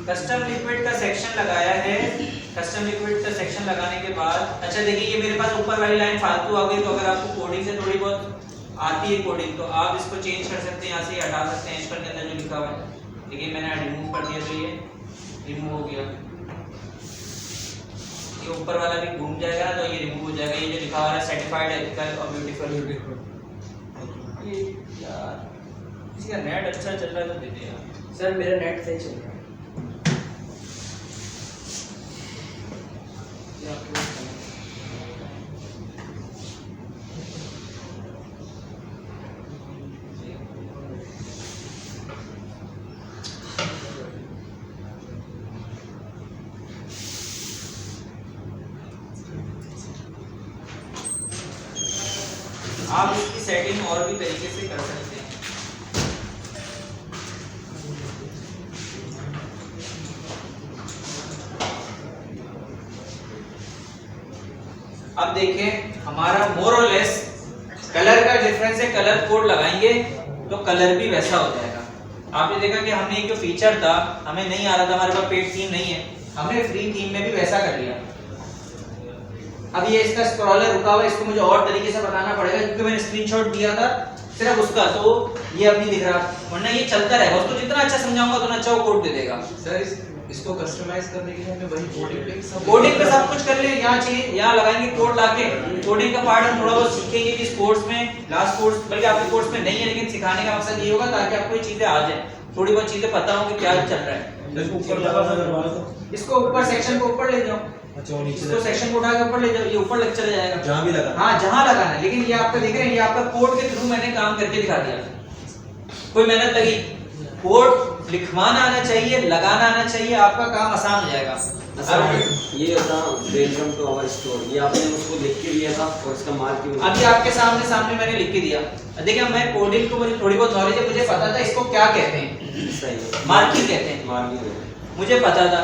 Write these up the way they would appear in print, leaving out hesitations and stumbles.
Custom liquid का section लगाया है। कस्टम लिक्विड का सेक्शन लगाने के बाद अच्छा देखिए ये मेरे पास ऊपर वाली लाइन फालतू आ गई, तो अगर आपको कोडिंग से थोड़ी बहुत आती है कोडिंग तो आप इसको चेंज कर सकते हैं, यहाँ से हटा सकते हैं एच के अंदर जो लिखा हुआ है। देखिए मैंने रिमूव कर दिया तो ये रिमूव हो गया, ये ऊपर वाला भी घूम जाएगा तो ये रिमूव हो जाएगा। ये जो लिखा हुआ है सर्टिफाइड एथिकल और ब्यूटीफुल। ये यार किसी का नेट अच्छा चल रहा है तो दे दे यार। सर मेरा नेट सही चल रहा है। आप इसकी सेटिंग और भी तरीके से कर सकते हैं। अब देखें हमारा मोर और लेस कलर का डिफरेंस है, कलर कोड लगाएंगे तो कलर भी वैसा हो जाएगा। आपने देखा कि हमने एक जो फीचर था हमें नहीं आ रहा था, हमारे पास पेड थीम नहीं है, हमने फ्री थीम में भी वैसा कर लिया। अब ये इसका स्क्रॉलर रुका हुआ है, इसको मुझे और तरीके से बताना पड़ेगा क्योंकि मैंने स्क्रीनशॉट दिया था सिर्फ उसका, तो ये अब नहीं दिख रहा, वरना ये चलता रहेगा। उसको जितना अच्छा समझाऊंगा उतना अच्छा वो कोड दे देगा। सर इसको कस्टमाइज करने के लिए हमें वही कोडिंग पे सब कुछ कर ले, यहाँ चाहिए यहाँ लगाएंगे कोड लाके। कोडिंग का पार्ट हम थोड़ा बहुत सीखेंगे इस कोर्स में, लास्ट कोर्स बल्कि आपके कोर्स में नहीं है, लेकिन सिखाने का मकसद ये होगा ताकि आपको ये चीजें आ जाए, थोड़ी बहुत चीजें पता हो कि क्या चल रहा है। इसको ऊपर सेक्शन को ऊपर ले जाओ, अच्छा नीचे इसको सेक्शन को उठा के ऊपर ले जाओ, ये ऊपर लग चला जाएगा जहां भी लगा। हाँ जहां लगाना है, लेकिन ये आपका देख रहे हैं ये आपका कोड के थ्रू मैंने काम करके दिखा दिया, कोई मेहनत लगी। कोड लिखवाना आना चाहिए, लगाना आना चाहिए, आपका काम आसान हो जाएगा। ये था वेलकम टू आवर स्टोर, ये आपने उसको लिख के दिया था और इसका मार्किंग अभी आपके सामने मैंने लिख के दिया। देखिए मैं कोडिंग को मुझे थोड़ी बहुत नॉलेज है, मुझे पता था इसको क्या कहते हैं, सही है, मार्किंग कहते हैं, मार्किंग मुझे पता था।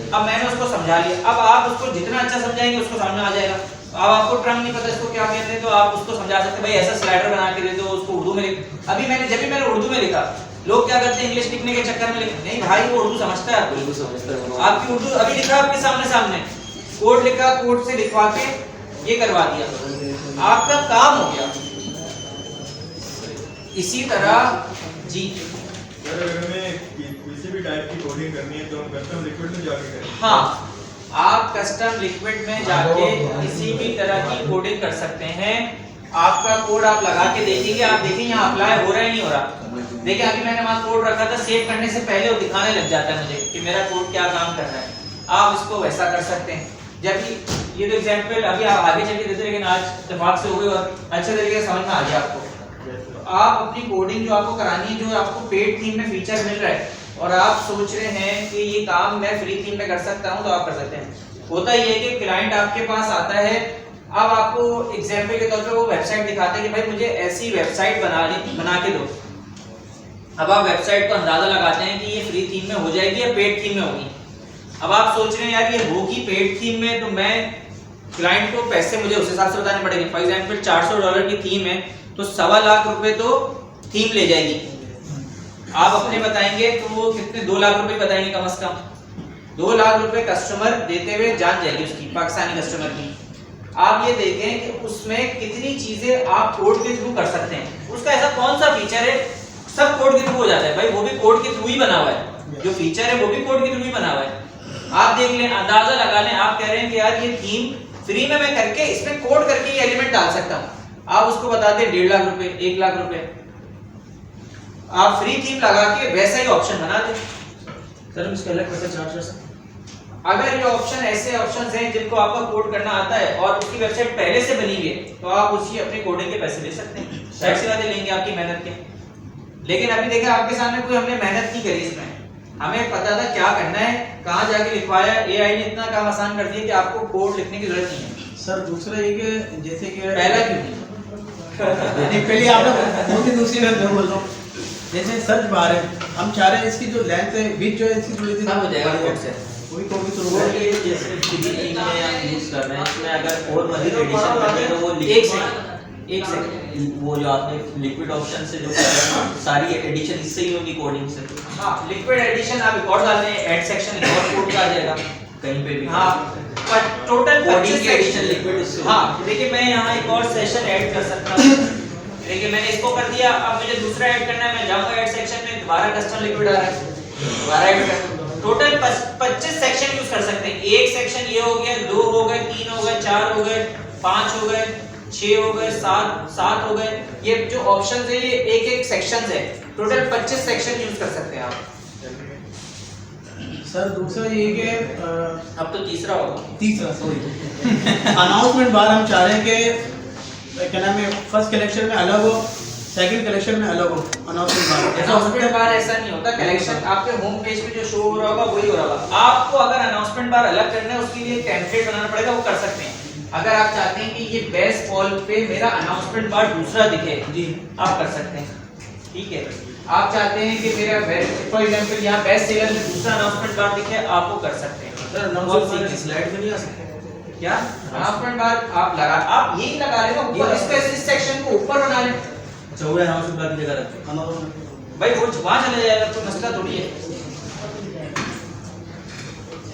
अब मैंने उसको समझा लिया, अब आप उसको जितना अच्छा समझाएंगे उसको समझ में आ जाएगा। अब आपको ट्रंक नहीं पता इसको क्या कहते हैं तो आप उसको समझा सकते हैं, भाई ऐसा स्लाइडर बना के दे दो, उसको उर्दू में लिख। अभी मैंने उर्दू में लिखा, लोग क्या करते हैं इंग्लिश लिखने के चक्कर में लिखते नहीं, भाई वो उर्दू समझता है, बिल्कुल समझता है। आपकी उर्दू अभी लिखा आपके सामने कोड लिखा, कोड से लिखवा के ये करवा दिया, आपका काम हो गया। इसी तरह जी सर अगर हमें किसी भी टाइप की कोडिंग करनी है तो हम कस्टम लिक्विड में जाके करें। हाँ आप कस्टम लिक्विड में जाके किसी भी तरह की कोडिंग कर सकते हैं। आपका कोड आप लगा के देखेंगे, आप देखेंगे यहाँ अप्लाई हो रहा है नहीं हो रहा। देखिए अभी मैंने वहां कोड रखा था, सेव करने से पहले वो दिखाने लग जाता है मुझे कि मेरा कोड क्या काम कर रहा है। आप इसको वैसा कर सकते हैं। जबकि ये तो एग्जांपल अभी आप आगे चल के देते, लेकिन आज इत्तेफाक से हो गई और अच्छे तरीके से समझ में आ गया आपको। तो आप अपनी कोडिंग जो आपको करानी है, जो आपको पेड थीम में फीचर मिल रहा है और आप सोच रहे हैं कि ये काम मैं फ्री थीम में कर सकता हूं, तो आप कर सकते हैं। होता ये है कि क्लाइंट आपके पास आता है, अब आपको एग्जांपल के तौर पे वो वेबसाइट दिखाते हैं कि भाई मुझे ऐसी वेबसाइट बना के दो। अब आप वेबसाइट को अंदाजा लगाते हैं कि ये फ्री थीम में हो जाएगी या पेड थीम में होगी। अब आप सोच रहे हैं यार ये होगी पेड थीम में, तो मैं क्लाइंट को पैसे मुझे उस हिसाब से बताने पड़ेंगे। फॉर एग्जांपल $400 की थीम है तो $1.25 लाख तो थीम ले जाएगी। आप अपने बताएंगे तो वो कितने $2 लाख बताएंगे कम से कम। $2 लाख कस्टमर देते हुए जान जाएगी उसकी, पाकिस्तानी कस्टमर की। आप ये देखें कि उसमें कितनी चीजें आप कोड के थ्रू कर सकते हैं। उसका ऐसा कौन सा फीचर है सब कोड के थ्रू हो जाता है, भाई वो भी कोड के थ्रू ही बना हुआ है, जो फीचर है वो भी कोड के थ्रू ही बना हुआ है। आप देख लें, अंदाजा लगा लें, आप कह रहे हैं कि यार ये थीम फ्री में मैं करके इसमें कोड करके ये एलिमेंट डाल सकता हूं, आप उसको बताते हैं $1.5 लाख, $1 लाख। आप फ्री थीम लगा के वैसा ही ऑप्शन बना दें। सर इसका अलग पैसा चार्ज कर सकते हैं? अगर ये ऑप्शन ऐसे ऑप्शंस हैं जिनको आपका कोड करना आता है और उसकी वेबसाइट पहले से बनी हुई है, तो आप उसकी अपनी कोडिंग के पैसे ले सकते हैं, शायद सी बातें लेंगे आपकी मेहनत के। लेकिन अभी देखा आपके सामने कोई हमने मेहनत नहीं करी इसमें, हमें पता था क्या करना है, कहाँ जाके लिखवाया, एआई ने इतना काम आसान कर दिया कि आपको कोड लिखने की जरूरत नहीं है। सर दूसरा ये कि जैसे कि पहला क्यों नहीं? पहले आपने बहुत ही दूसरी बात मैं बोल रहा हूँ, जैसे सर्च बार है, हम चाह रहे हैं इसकी जो लेंथ है, विड्थ जो है इसकी थोड़ी सी सब हो जाएगा कोड से। कोई कोई तो वो ये जैसे फ्री थीम में आप यूज कर रहे हैं, इसमें अगर और मजीद एडिशन करनी है तो वो एक सेकंड एक सेकंड, वो जो आपने लिक्विड ऑप्शन से जो कर रहे हैं ना, सारी एडिशन इससे ही होगी कोडिंग से। हाँ लिक्विड एडिशन आप एक और डाल दें, ऐड सेक्शन एक और कोड का आ जाएगा कहीं पे भी हाँ, पर टोटल कोडिंग 25 की एडिशन लिक्विड उससे होगी। हाँ देखिए मैं यहाँ एक और सेशन ऐड कर सकता हूँ। देखिए मैंने इसको कर दिया, अब मुझे दूसरा ऐड करना है, मैं जाऊंगा ऐड सेक्शन में, दोबारा कस्टम लिक्विड आ रहा है, दोबारा ऐड कर, टोटल 25 सेक्शन यूज कर सकते हैं। एक सेक्शन ये हो गया, 2 हो गए, 3 हो गए, 4 हो गए, 5 हो गए, 6 हो गए, 7 हो गए। ये जो ऑप्शंस है ये एक एक सेक्शंस है, टोटल 25 सेक्शन यूज कर सकते हैं आप। सर दूसरा ये कि अब तो तीसरा होगा, तीसरा सॉरी अनाउंसमेंट बार हम चाह रहे हैं कि क्या नाम है, फर्स्ट कलेक्शन में अलग हो, सेकंड कलेक्शन में अलग हो अनाउंसमेंट बार। ऐसा हो सकता अनाउंसमेंट है? बार ऐसा नहीं होता, कलेक्शन आपके होम पेज पे जो शो हो रहा होगा वही हो रहा होगा। आपको अगर अनाउंसमेंट बार अलग करना है उसके लिए टेम्पलेट बनाना पड़ेगा, वो कर सकते हैं। अगर आप चाहते हैं कि ये बेस्ट वॉल पे मेरा अनाउंसमेंट बार दूसरा दिखे जी, आप कर सकते हैं, ठीक है। आप चाहते हैं कि मेरा फॉर एग्जांपल यहाँ बेस्ट सेलर में दूसरा अनाउंसमेंट बार दिखे, आप वो कर सकते हैं। सर अनाउंसमेंट स्लाइड में नहीं आ सकते क्या अनाउंसमेंट बार आप लगा, आप यही लगा लेना ऊपर, इस सेक्शन को ऊपर बना लें। अच्छा वो अनाउंसमेंट बार की जगह रखते हैं। भाई वो वहां चले जाएगा तो मसला थोड़ी है।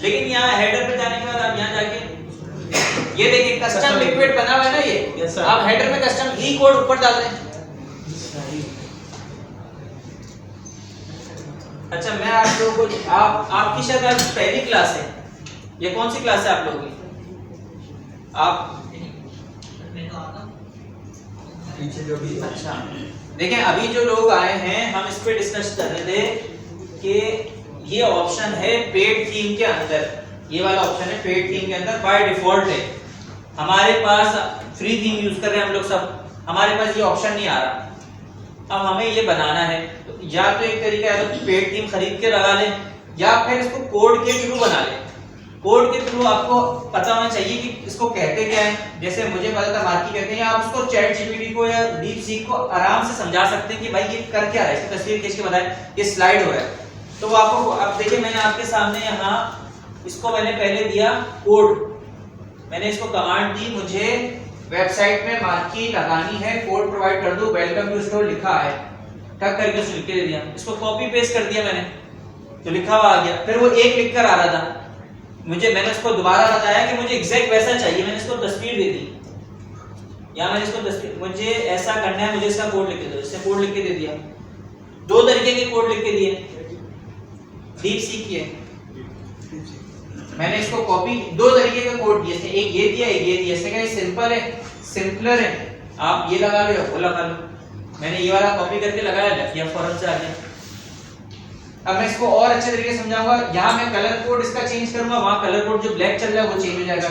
लेकिन यहाँ हेडर पे जाने के बाद आप यहाँ जाके ये देखिए कस्टम लिक्विड बना हुआ है ना ये, Yes, sir. आप हेडर में कस्टम ही कोड ऊपर डाल दें। अच्छा मैं आप लोगों को आपकी शायद आज पहली क्लास है, ये कौन सी क्लास है आप लोगों की? आप पीछे जो भी अच्छा देखें अभी जो लोग आए हैं हम इस पे डिस्कस कर रहे थे कि ये ऑप्शन है पेड थीम के अंदर, ये वाला ऑप्शन है पेड थीम के अंदर बाय डिफॉल्ट है। हमारे पास फ्री थीम यूज कर रहे हैं हम लोग सब, हमारे पास ये ऑप्शन नहीं आ रहा। अब हमें ये बनाना है, तो या तो एक तरीका है तो पेड थीम खरीद के लगा लें, या फिर इसको कोड के थ्रू बना लें। कोड के थ्रू आपको पता होना चाहिए कि इसको कहते क्या है। जैसे मुझे पता था मार्की कहते हैं, या आप उसको चैट जीपीटी को या डीप सीक को आराम से समझा सकते हैं कि भाई ये कर क्या रहा है, इसकी तस्वीर खींच के बताएं ये स्लाइड हो रहा है। तो वो आपको अब देखिए मैंने आपके सामने यहाँ इसको मैंने पहले दिया कोड, मैंने इसको कमांड दी, मुझे वेबसाइट में मार्की लगानी है, कोड प्रोवाइड कर दो, वेलकम टू स्टोर लिखा है, टक करके उसको लिख के दे दिया। इसको कॉपी पेस्ट कर दिया मैंने तो लिखा हुआ आ गया। फिर वो एक लिख कर आ रहा था, मैंने उसको दोबारा बताया कि मुझे एग्जैक्ट वैसा चाहिए, मैंने इसको तस्वीर दे दी, या मैंने इसको तस्वीर, मुझे ऐसा करना है, मुझे इसका कोड लिख के दो, इससे कोड लिख के दे दिया। 2 तरीके के कोड लिख के दिए, डीप सीक किए मैंने इसको कॉपी, 2 तरीके का कोड दिए, एक ये दिया, एक ये दिया। इससे क्या सिंपल है, सिंपलर है, आप ये लगा लो वो लगा लो। मैंने ये वाला कॉपी करके लगाया, लग गया, फौरन से आ गया। अब मैं इसको और अच्छे तरीके से समझाऊंगा, यहाँ मैं कलर कोड इसका चेंज करूंगा, वहां कलर कोड जो ब्लैक चल रहा है वो चेंज हो जाएगा,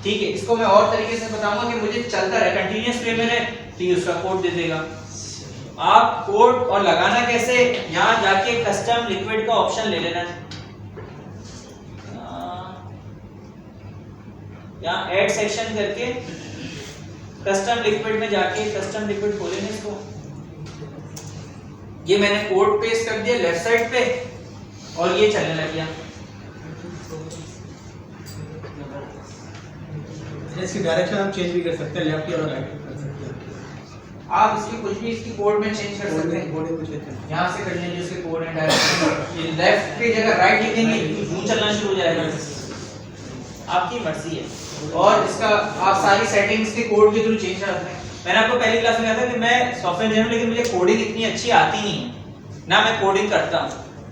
ठीक है। इसको मैं और तरीके से बताऊंगा कि मुझे चलता रहे, कंटीन्यूअस वे में रहे, तो ये उसका कोड दे देगा। आप कोड और लगाना कैसे, यहाँ जाके कस्टम लिक्विड का ऑप्शन ले लेना है, यहाँ ऐड सेक्शन करके कस्टम लिक्विड में जाके कस्टम लिक्विड खोलेंगे इसको। ये मैंने कोड पेस्ट कर दिया लेफ्ट साइड पे और ये चलने लग गया। इसकी डायरेक्शन हम चेंज भी कर सकते हैं, लेफ्ट या राइट कर सकते हैं। आप इसकी कुछ भी इसकी कोड में चेंज कर सकते हैं, कोड में चेंज कर यहाँ से कर लीजिए उसके कोड है डायरेक्शन, ये लेफ्ट की जगह राइट लिखेंगे यूं चलना शुरू हो जाएगा, आपकी मर्जी है। और इसका आप सारी सेटिंग्स के कोड के थ्रू चेंज कर सकते हैं। मैंने आपको पहली क्लास में कहा था कि मैं सॉफ्टवेयर इंजीनियर, लेकिन मुझे कोडिंग इतनी अच्छी आती नहीं है ना, मैं कोडिंग करता हूँ।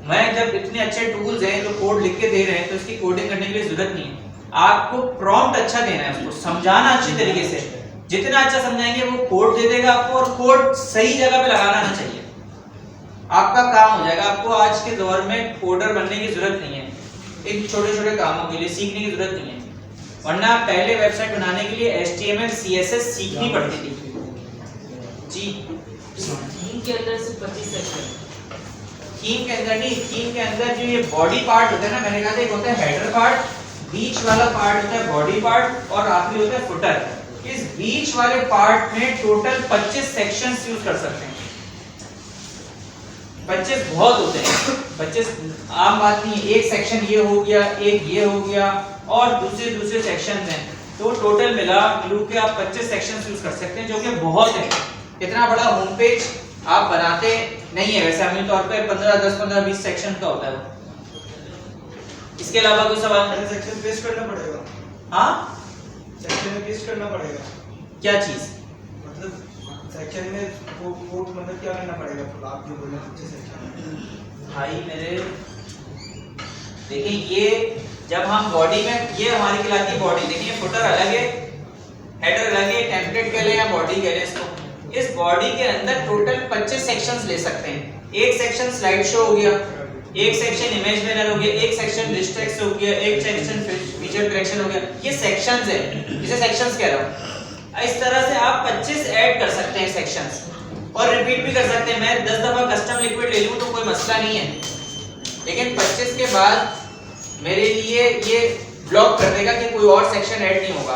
मैं जब इतने अच्छे टूल्स हैं जो कोड लिख के दे रहे हैं तो इसकी कोडिंग करने के लिए जरूरत नहीं है। आपको प्रॉम्प्ट अच्छा देना है, उसको समझाना अच्छी तरीके से, जितना अच्छा समझाएंगे वो कोड दे देगा आपको, और कोड सही जगह पे लगाना आना चाहिए, आपका काम हो जाएगा। आपको आज के दौर में कोडर बनने की जरूरत नहीं है, इन छोटे छोटे कामों के लिए सीखने की जरूरत नहीं है, वरना पहले वेबसाइट बनाने के लिए HTML CSS सीखनी पड़ती थी जी। थीम के अंदर से 25 सेक्शन, थीम के अंदर नहीं, थीम के अंदर जो ये बॉडी पार्ट होता है ना, मैंने कहा था एक होता है हेडर पार्ट, बीच वाला पार्ट होता है बॉडी पार्ट, और आखिरी होता है फुटर। इस बीच वाले पार्ट में टोटल 25 सेक्शंस यूज कर सकते हैं। 25 बहुत होते हैं, 25 आम बात नहीं है। एक सेक्शन ये हो गया, एक ये हो गया, और दूसरे सेक्शन हैं, तो टोटल मिला ग्लू के आप 25 सेक्शंस यूज कर सकते हैं, जो कि बहुत है। इतना बड़ा होम पेज आप बनाते नहीं है वैसे, आमतौर तौर पे 10-15-20 सेक्शन का होता है। इसके अलावा कोई सवाल? सेक्शन पेस्ट करना पड़ेगा। हाँ, सेक्शन में पेस्ट करना पड़ेगा, क्या चीज? मतलब सेक्शन में कोड मतलब क्या करना पड़ेगा? तो आप जो बोले 25 सेक्शन भाई मेरे देखिए, ये जब हम बॉडी में, ये हमारी कहलाती है बॉडी। देखिए फुटर अलग है, हेडर अलग है, टेम्पलेट कह लें या बॉडी कह लें इसको। इस बॉडी के अंदर टोटल 25 सेक्शंस ले सकते हैं। एक सेक्शन स्लाइड शो हो गया, एक सेक्शन इमेज मिरर हो गया, एक सेक्शन लिस्ट टेक्स्ट हो गया, एक सेक्शन फीचर करेक्शन हो गया। ये सेक्शंस है, इसे सेक्शंस कह रहा हूं। इस तरह से आप 25 ऐड कर सकते हैं सेक्शंस, और रिपीट भी कर सकते हैं। मैं 10 दफा कस्टम लिक्विड ले लूं तो कोई मसला नहीं है, लेकिन 25 के बाद मेरे लिए ये ब्लॉक कर देगा कि कोई और सेक्शन ऐड नहीं होगा।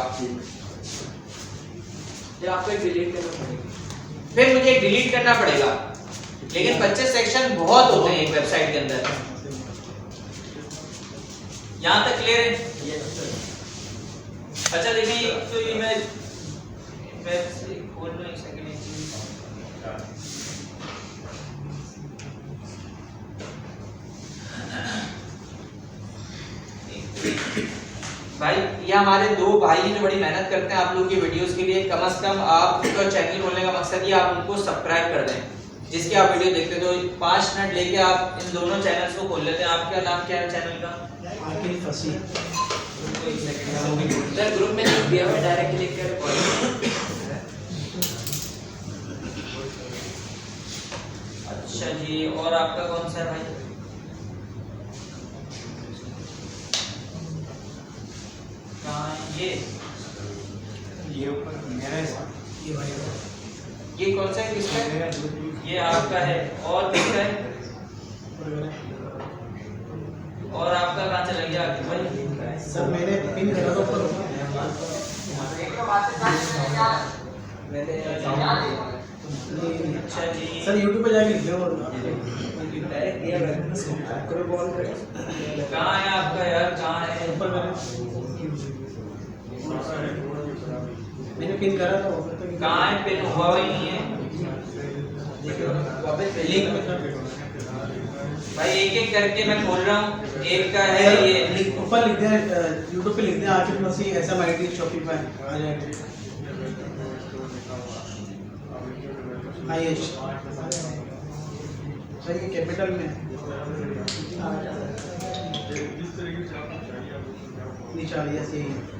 ये आपको डिलीट करना पड़ेगा, फिर मुझे डिलीट करना पड़ेगा। लेकिन 25 सेक्शन बहुत होते हैं एक वेबसाइट के अंदर। यहां तक क्लियर है? अच्छा देखिए, तो ये मैं खोल लूं एक सेकंड। भाई ये हमारे दो भाई हैं जो बड़ी मेहनत करते हैं आप लोग की वीडियोस के लिए। कम से कम आप उनका चैनल खोलने का मकसद ये आप उनको सब्सक्राइब कर दें, जिसकी आप वीडियो देखते हो। तो 5 मिनट लेके आप इन दोनों चैनल्स को खोल लेते हैं। आपका नाम क्या है चैनल का? आकिल फसी। सर ग्रुप में लिंक दिया हुआ है, डायरेक्ट क्लिक करें। अच्छा जी, और आपका कौन सा है भाई? ये ऊपर मेरा है, ये भाई ये कौन सा है, किसका है? ये आपका है। और किसका है? और आपका कहाँ चला गया आगे भाई? सर मैंने पिन करा था ऊपर। अच्छा जी, सर यूट्यूब पे जाके लिख दो। कहाँ है आपका यार, कहाँ है? ऊपर मैंने पिन करा था ऊपर तो। कहाँ है? पिन हुआ ही नहीं है लिंक में था। भाई। एक एक करके मैं खोल रहा हूँ। एक का है ये, ऊपर लिख दिया, यूट्यूब पे लिख दिया आकिल फसी SMIT शॉपिफाई आ जाएगा। आयुष सर ये कैपिटल में नीचे यही है।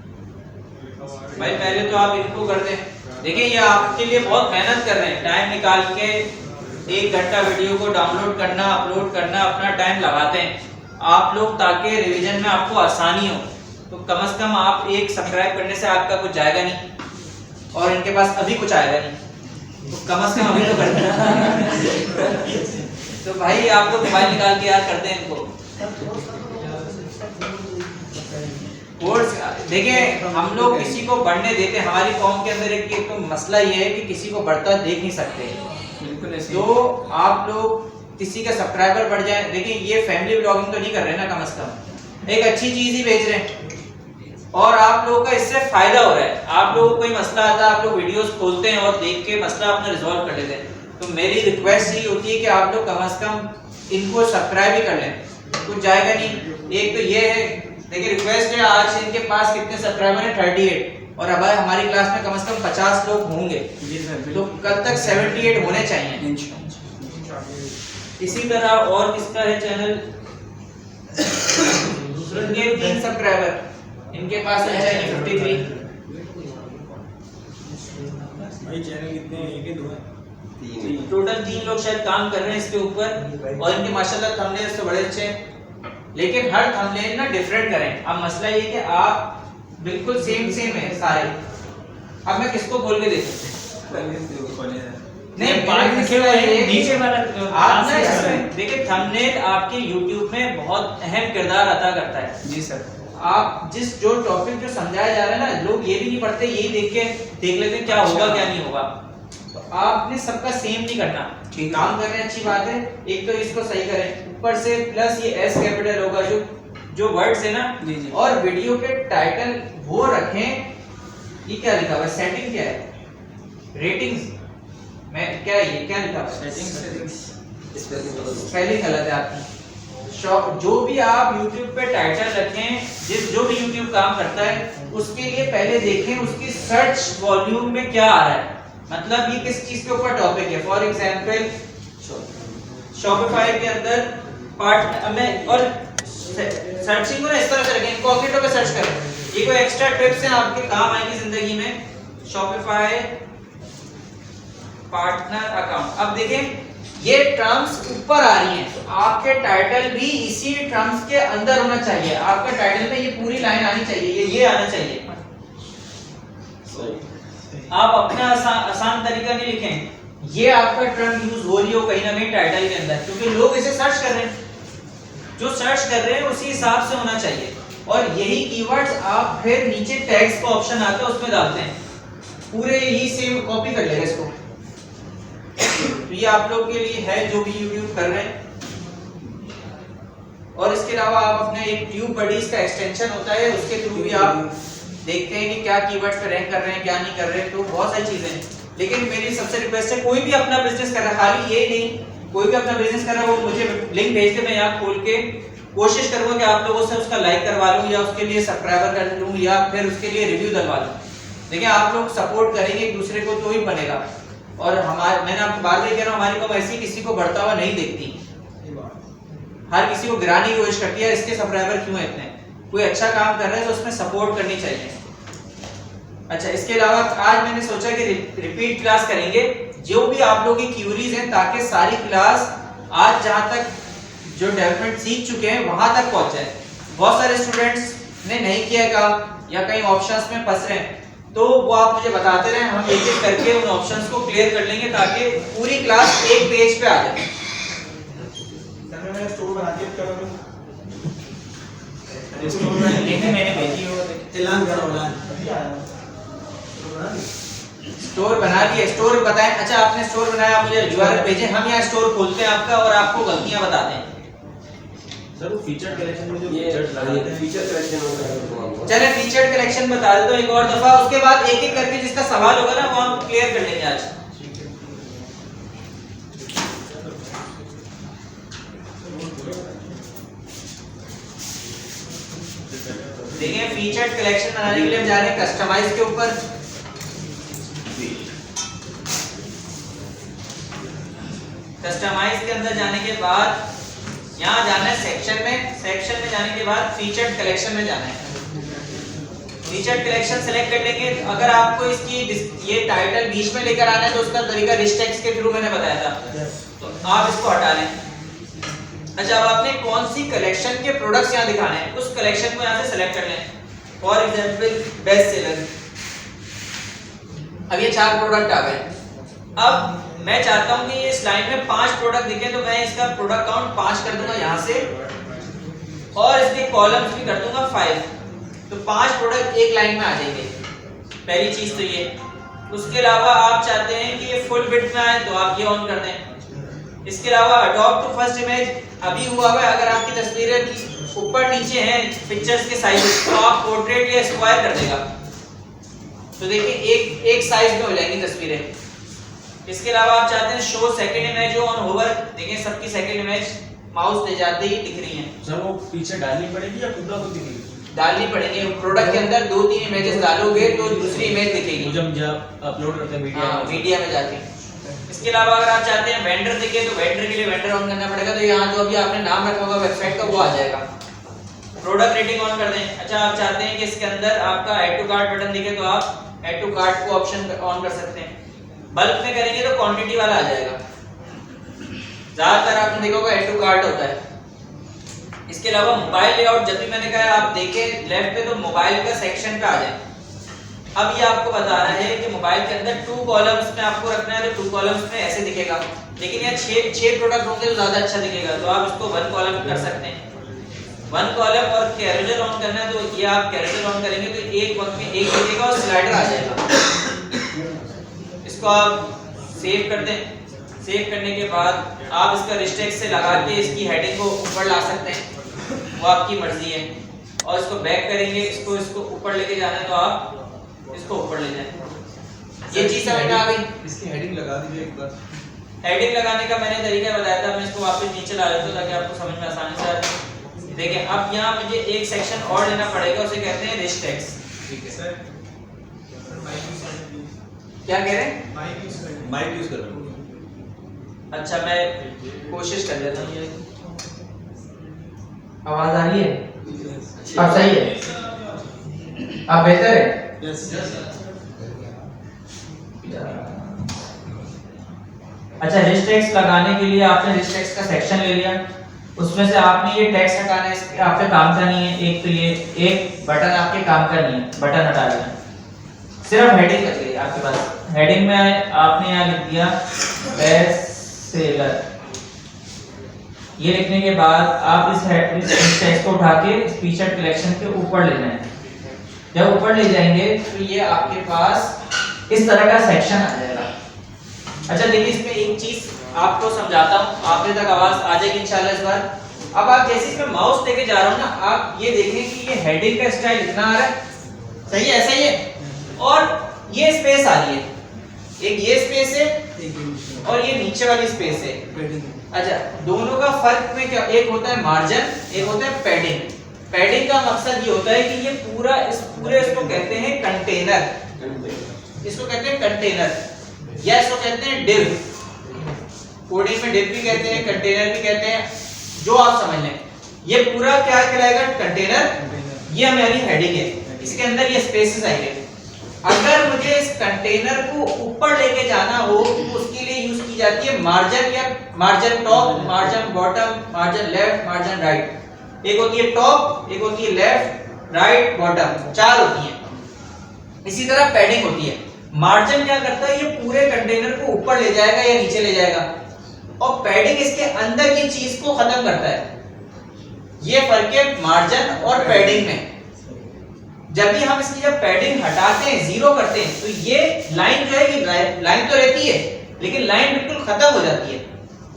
भाई पहले तो आप इनको कर दें। देखिए ये आपके लिए बहुत मेहनत कर रहे हैं, टाइम निकाल के 1 घंटा वीडियो को डाउनलोड करना, अपलोड करना, अपना टाइम लगाते हैं आप लोग, ताकि रिवीजन में आपको आसानी हो। तो कम से कम आप एक सब्सक्राइब करने से आपका कुछ जाएगा नहीं, और इनके पास अभी कुछ आएगा नहीं, तो कम से कम अभी तो कर देना। तो भाई आप लोग मोबाइल निकाल के यार कर दें इनको कोर्स। देखिए हम लोग किसी को बढ़ने देते, हमारी कौम के अंदर एक तो मसला ये है कि किसी को बढ़ता देख नहीं सकते। बिल्कुल ऐसे। तो आप लोग किसी का सब्सक्राइबर बढ़ जाए, देखिए ये फैमिली व्लॉगिंग तो नहीं कर रहे ना, कम से कम एक अच्छी चीज ही भेज रहे हैं, और आप लोगों का इससे फायदा हो रहा है। आप लोगों को कोई मसला आता है, आप लोग वीडियोस खोलते हैं और देख के मसला अपना रिजॉल्व कर लेते हैं। तो मेरी रिक्वेस्ट ये होती है कि आप लोग कम से कम इनको सब्सक्राइब ही कर लें, कुछ जाएगा नहीं। एक तो ये है, देखिए रिक्वेस्ट है, आज इनके पास कितने सब्सक्राइबर हैं? 38, और अब हमारी क्लास में कम से कम 50 लोग होंगे, तो कल तक 78 होने चाहिए। इसी तरह और किसका है चैनल? इनके 3 सब्सक्राइबर, इनके पास है 53। भाई चैनल कितने हैं? 1 2 है। टोटल 3 लोग शायद काम कर रहे हैं इसके ऊपर, और इनके माशाल्लाह थंबनेल्स तो बड़े अच्छे हैं, लेकिन हर थंबनेल ना डिफरेंट करें। अब मसला ये कि आप बिल्कुल सेम है सारे। अब मैं किसको बोल के दे सकते नहीं, पार्ट लिखे हुए हैं नीचे वाला। आप ना इसमें देखिए थंबनेल आपके YouTube में बहुत अहम किरदार अदा करता है। जी सर। आप जिस जो टॉपिक जो समझाया जा रहा है ना, लोग ये भी नहीं पढ़ते, यही देख लेते हैं क्या होगा क्या नहीं होगा। तो आपने सबका सेम नहीं करना। काम कर रहे हैं अच्छी बात है, एक तो इसको सही करें, ऊपर से प्लस ये S कैपिटल होगा जो वर्ड्स है ना, और वीडियो के टाइटल वो रखें ये क्या लिखा हुआ है? सेटिंग क्या है? रेटिंग्स में क्या है? ये क्या लिखा हुआ है? स्पेलिंग गलत है आपकी। जो भी आप YouTube पे टाइटल रखें, जो भी YouTube काम करता है उसके लिए पहले देखें उसकी सर्च वॉल्यूम में क्या आ रहा है, मतलब ये किस चीज के ऊपर टॉपिक है। फॉर एग्जांपल शॉपिफाई के अंदर पार्ट में, और सर्चिंग को इस तरह से रखें, इनकॉग्निटो पे सर्च करें। ये कोई एक्स्ट्रा टिप्स हैं आपके काम आएंगी जिंदगी में। शॉपिफाई पार्टनर अकाउंट, अब देखें ये टर्म्स ऊपर आ रही हैं, तो आपके टाइटल भी इसी टर्म्स के अंदर होना चाहिए। आपका टाइटल में ये पूरी लाइन आनी चाहिए, ये आना चाहिए। आप अपना आसान तरीका नहीं लिखें, ये आपका टर्म यूज हो रही हो कहीं ना कहीं टाइटल के अंदर, क्योंकि लोग इसे सर्च कर रहे हैं। जो सर्च कर रहे हैं उसी हिसाब से होना चाहिए, और यही कीवर्ड्स आप फिर नीचे टैग्स का ऑप्शन आता है उसमें डालते हैं, पूरे ही सेम कॉपी कर लेगा इसको। तो ये आप लोग के लिए है जो भी YouTube कर रहे हैं। और इसके अलावा आप अपने एक ट्यूब बडीज का एक्सटेंशन होता है, उसके थ्रू भी आप देखते हैं कि क्या कीवर्ड्स पे रैंक कर रहे हैं, क्या नहीं कर रहे हैं, तो बहुत सारी चीजें हैं। लेकिन मेरी सबसे रिक्वेस्ट है, कोई भी अपना बिजनेस कर रहा है, खाली ये नहीं, कोई भी अपना बिजनेस कर रहा है वो मुझे लिंक भेज दे, मैं यहाँ खोल के कोशिश करूंगा कि आप लोगों से उसका लाइक करवा लूं, या उसके लिए सब्सक्राइबर कर लूं, या फिर उसके लिए रिव्यू डलवा लूं। देखिए आप लोग सपोर्ट करेंगे एक दूसरे को तो ही बनेगा। और मैंने आपको बात कह रहा हूं, हमारी कम ऐसी किसी को बढ़ता हुआ नहीं देखती, हर किसी को गिराने की कोशिश करती है, इसके सब्सक्राइबर क्यों है इतने। कोई अच्छा काम कर रहा है तो उसमें सपोर्ट करनी चाहिए। अच्छा, इसके अलावा आज मैंने सोचा कि रिपीट क्लास करेंगे, जो भी आप लोगों की क्यूरीज हैं, ताकि सारी क्लास आज जहां तक जो डेवलपमेंट सीख चुके हैं वहां तक पहुंचे। बहुत सारे स्टूडेंट्स ने नहीं किया काम या कई ऑप्शंस में फंस रहे हैं, तो वो आप मुझे बताते रहे, हम एक एक करके उन ऑप्शंस को क्लियर कर लेंगे ताकि पूरी क्लास एक पेज पे आ जाए। सर मैंने स्टोर बना दिया, क्या करूं? मैंने भेजी हो, ऐलान करो, ऐलान। अभी आया स्टोर बना दिया। स्टोर बना लिया, स्टोर बताएं। अच्छा आपने स्टोर बनाया, मुझे URL भेजें, हम यहाँ स्टोर खोलते हैं आपका और आपको गलतियां बताते हैं। सर वो फीचर कलेक्शन में जो ये फीचर्स लगाते हैं, फीचर कलेक्शन ऑन कर दो। चले फीचर्ड कलेक्शन बता देता हूं एक और दफा, उसके बाद एक एक करके जिसका सवाल होगा ना वो हम क्लियर कर लेंगे आज। देखिए फीचर्ड कलेक्शन बनाने के लिए हम जा रहे हैं कस्टमाइज के ऊपर। कस्टमाइज के अंदर जाने के बाद यहाँ जाना है सेक्शन में, सेक्शन में जाने के बाद फीचर्ड कलेक्शन में जाना है। फीचर्ड कलेक्शन सेलेक्ट कर लेंगे। अगर आपको इसकी ये टाइटल बीच में लेकर आना है तो उसका तरीका रिच टेक्स्ट के थ्रू मैंने बताया था, तो आप इसको हटा लें। अच्छा, अब आपने कौन सी कलेक्शन के प्रोडक्ट्स यहाँ दिखाने हैं, उस कलेक्शन को यहाँ से सेलेक्ट कर लें। फॉर एग्जांपल बेस्ट सेलर, अब ये 4 प्रोडक्ट आ गए। अब मैं चाहता हूं कि ये इस लाइन में 5 प्रोडक्ट दिखे, तो मैं इसका प्रोडक्ट काउंट 5 कर दूंगा यहाँ से, और इसके कॉलम्स भी कर दूंगा 5, तो 5 प्रोडक्ट एक लाइन में आ जाएंगे। पहली चीज तो ये। उसके अलावा आप चाहते हैं कि ये फुल विड्थ में आए, तो आप ये ऑन कर दें। इसके अलावा अडॉप्ट टू फर्स्ट इमेज अभी हुआ है, अगर आपकी तस्वीरें ऊपर नीचे हैं पिक्चर्स के साइज, तो आप पोर्ट्रेट या स्क्वायर कर देगा, तो देखिए एक साइज में हो जाएंगी तस्वीरें। इसके अलावा आप चाहते हैं show second image on hover, देखिए सबकी सेकंड इमेज माउस ले जाते ही दिख रही हैं। सर वो पीछे डालनी पड़ेगी या खुद ब खुद दिखेगी? डालनी पड़ेगी। प्रोडक्ट के अंदर 2-3 इमेजेस डालोगे तो दूसरी इमेज दिखेगी, जब अपलोड करते हैं मीडिया में जाके। इसके अलावा अगर आप चाहते हैं वेंडर दिखे, तो वेंडर के लिए वेंडर ऑन करना पड़ेगा, तो यहाँ जो अभी आपने नाम रखा होगा वेबसाइट का वो आ जाएगा। प्रोडक्ट रेटिंग ऑन कर दें। अच्छा, आप चाहते हैं कि इसके अंदर आपका ऐड टू कार्ट बटन दिखे, तो आप ऐड टू कार्ट को ऑप्शन ऑन कर सकते हैं। बल्क में करेंगे तो क्वांटिटी वाला आ जाएगा, ज्यादातर आपने देखा होगा ऐड टू कार्ट होता है। इसके अलावा मोबाइल लेआउट, जब भी मैंने कहा आप देखें लेफ्ट पे, तो मोबाइल का सेक्शन पे आ जाए। अब ये आपको बता रहा है कि मोबाइल के अंदर 2 कॉलम्स में आपको रखना है, तो 2 कॉलम्स में ऐसे दिखेगा, लेकिन यहाँ 6 प्रोडक्ट होंगे तो ज्यादा अच्छा दिखेगा, तो आप इसको 1 कॉलम कर सकते हैं। 1 कॉलम और कैरोसेल ऑन करना है, तो ये आप कैरोसेल ऑन करेंगे तो एक वक्त में एक दिखेगा और स्लाइडर आ जाएगा। इसको आप सेव कर दें। सेव करने के बाद आप इसका रिस्टेक्स से लगा के इसकी हेडिंग को ऊपर ला सकते हैं, वो आपकी मर्जी है। और इसको बैक करेंगे, इसको ऊपर लेके जाना है, तो आप इसको ऊपर ले जाएं। ये चीज समझ में आ गई? इसकी हेडिंग लगा दीजिए एक बार। हेडिंग लगाने का मैंने तरीका बताया था, मैं इसको वापस नीचे ला देता हूं ताकि आपको समझ में आसानी से आ जाए। देखिए अब यहाँ मुझे एक सेक्शन और लेना पड़ेगा, उसे कहते हैं रिच टेक्स्ट। ठीक है सर। क्या कह रहे हैं? माइक यूज कर रहा हूँ। अच्छा मैं कोशिश कर लेता हूँ। आवाज आ रही है? अब सही है? अब बेहतर है? यस अच्छा रिच टेक्स्ट लगाने के लिए आपने रिच टेक्स्ट का सेक्शन ले लिया, उसमें से आपने ये टेक्स्ट हटाना है, इसके आपके काम का नहीं है। एक तो ये एक बटन आपके काम का नहीं है, बटन हटा दिया, सिर्फ हेडिंग बच गई आपके पास। हेडिंग में आपने यहाँ लिख दिया बेस्ट सेलर। ये लिखने के बाद आप इस टेक्स्ट को उठा के फीचर्ड कलेक्शन के ऊपर ले जाएंगे। जब ऊपर ले जाएंगे तो ये आपके पास इस तरह का सेक्शन आ जाएगा। अच्छा देखिए इसमें एक चीज आपको समझाता हूँ, आपने तक आवाज आ जाएगी इंशाल्लाह इस बार। अब आप जैसे इसमें माउस लेके जा रहा हूँ ना, आप ये देखें कि ये हेडिंग का स्टाइल इतना आ रहा है, सही है? ऐसा ही है। और ये स्पेस आ रही है, एक ये स्पेस है और ये नीचे वाली स्पेस है। अच्छा दोनों का फर्क में क्या, एक होता है मार्जिन, एक होता है पैडिंग। पैडिंग का मकसद ये होता है कि ये पूरा इसको कहते हैं कंटेनर, इसको कहते हैं कंटेनर या इसको कहते हैं डिव। कोडिंग में डिव भी कहते हैं, कंटेनर भी कहते हैं, जो आप समझ लें। ये पूरा क्या कहलाएगा? कंटेनर। ये हमारी हेडिंग है, इसके अंदर ये स्पेसेस आएंगे। अगर मुझे इस कंटेनर को ऊपर लेके जाना हो तो उसके लिए यूज की जाती है मार्जिन, या margin top, margin bottom, margin left, margin right. एक होती है टॉप, एक होती है लेफ्ट, राइट, बॉटम, 4 होती हैं। इसी तरह पैडिंग होती है। मार्जिन क्या करता है? ये पूरे कंटेनर को ऊपर ले जाएगा या नीचे ले जाएगा, और पैडिंग इसके अंदर की चीज को खत्म करता है। ये फर्क है मार्जिन और पैडिंग में। जब भी हम इसकी जब पैडिंग हटाते हैं, जीरो करते हैं, तो ये लाइन जो है, ये लाइन तो रहती है लेकिन लाइन बिल्कुल खत्म हो जाती है।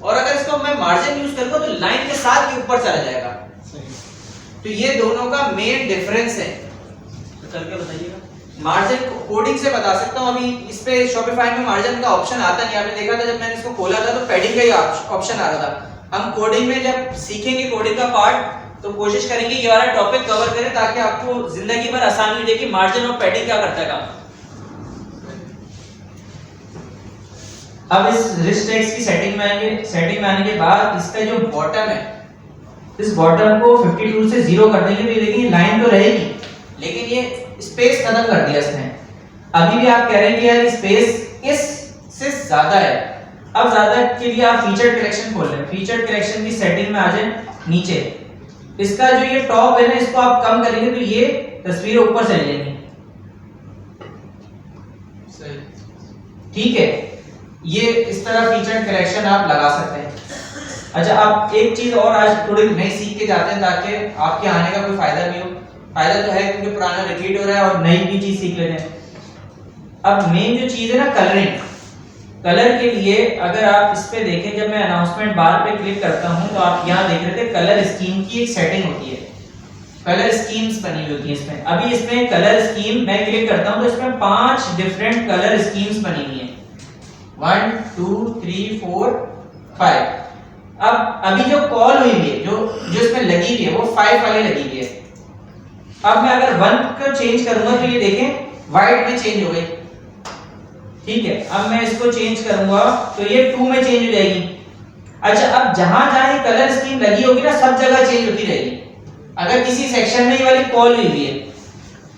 और अगर इसको मैं मार्जिन यूज करूंगा तो लाइन के साथ ये ऊपर चला जाएगा। तो ये दोनों का मेन डिफरेंस है। तो करके बताइएगा। मार्जिन कोडिंग से बता सकता हूं। अभी इस पे शॉपिफाई में मार्जिन का ऑप्शन आता नहीं, आपने देखा था जब मैंने इसको खोला था तो पैडिंग का ही ऑप्शन आ रहा था। हम कोडिंग में जब सीखेंगे कोडिंग का पार्ट तो कोशिश करेंगे ये वाला टॉपिक कवर करें ताकि आपको जिंदगी भर आसानी हो जाए कि मार्जिन और पैडिंग क्या करता है काम। अब इस रिच टेक्स्ट की सेटिंग में आएंगे। सेटिंग में आने के बाद इसका जो बॉटम है, इस बॉटम को 52 से 0 कर देंगे तो ये देखिए लाइन तो रहेगी लेकिन ये स्पेस खत्म कर दिया इसने। अभी भी आप कह रहे हैं कि यार स्पेस इससे ज्यादा है। अब ज्यादा के लिए आप फीचर्ड कलेक्शन खोल लें। फीचर्ड कलेक्शन की सेटिंग में आ जाए नीचे, इसका जो ये टॉप है ना, इसको आप कम करेंगे तो ये तस्वीर ऊपर चली जाएंगी। सही, ठीक है? ये इस तरह फीचर्ड कलेक्शन आप लगा सकते हैं। अच्छा अब एक चीज और आज थोड़ी नई सीख के जाते हैं ताकि आपके आने का कोई फायदा भी हो। फायदा तो है क्योंकि पुराना रिपीट हो रहा है और नई भी चीज सीख लेते हैं। अब मेन जो चीज है ना कलरिंग, कलर के लिए अगर आप इस पे देखें, जब मैं अनाउंसमेंट बार पे क्लिक करता हूं तो आप यहां देख रहे थे कलर स्कीम की एक सेटिंग होती है, कलर स्कीम्स बनी हुई होती है इसमें। अभी इसमें कलर स्कीम मैं क्लिक करता हूं तो इसमें 5 डिफरेंट कलर स्कीम्स बनी हुई हैं, 1 2 3 4 5। अब अभी जो कॉल हुई है, जो इसमें लगी हुई है वो 5 वाली लगी हुई है। अब मैं अगर 1 को चेंज करूंगा तो ये देखें व्हाइट में चेंज हो गई, ठीक है? अब मैं इसको चेंज करूंगा तो ये 2 में चेंज हो जाएगी। अच्छा अब जहां जहां ये कलर स्कीम लगी होगी ना, सब जगह चेंज होती रहेगी। अगर किसी सेक्शन में ये वाली कॉल हुई है,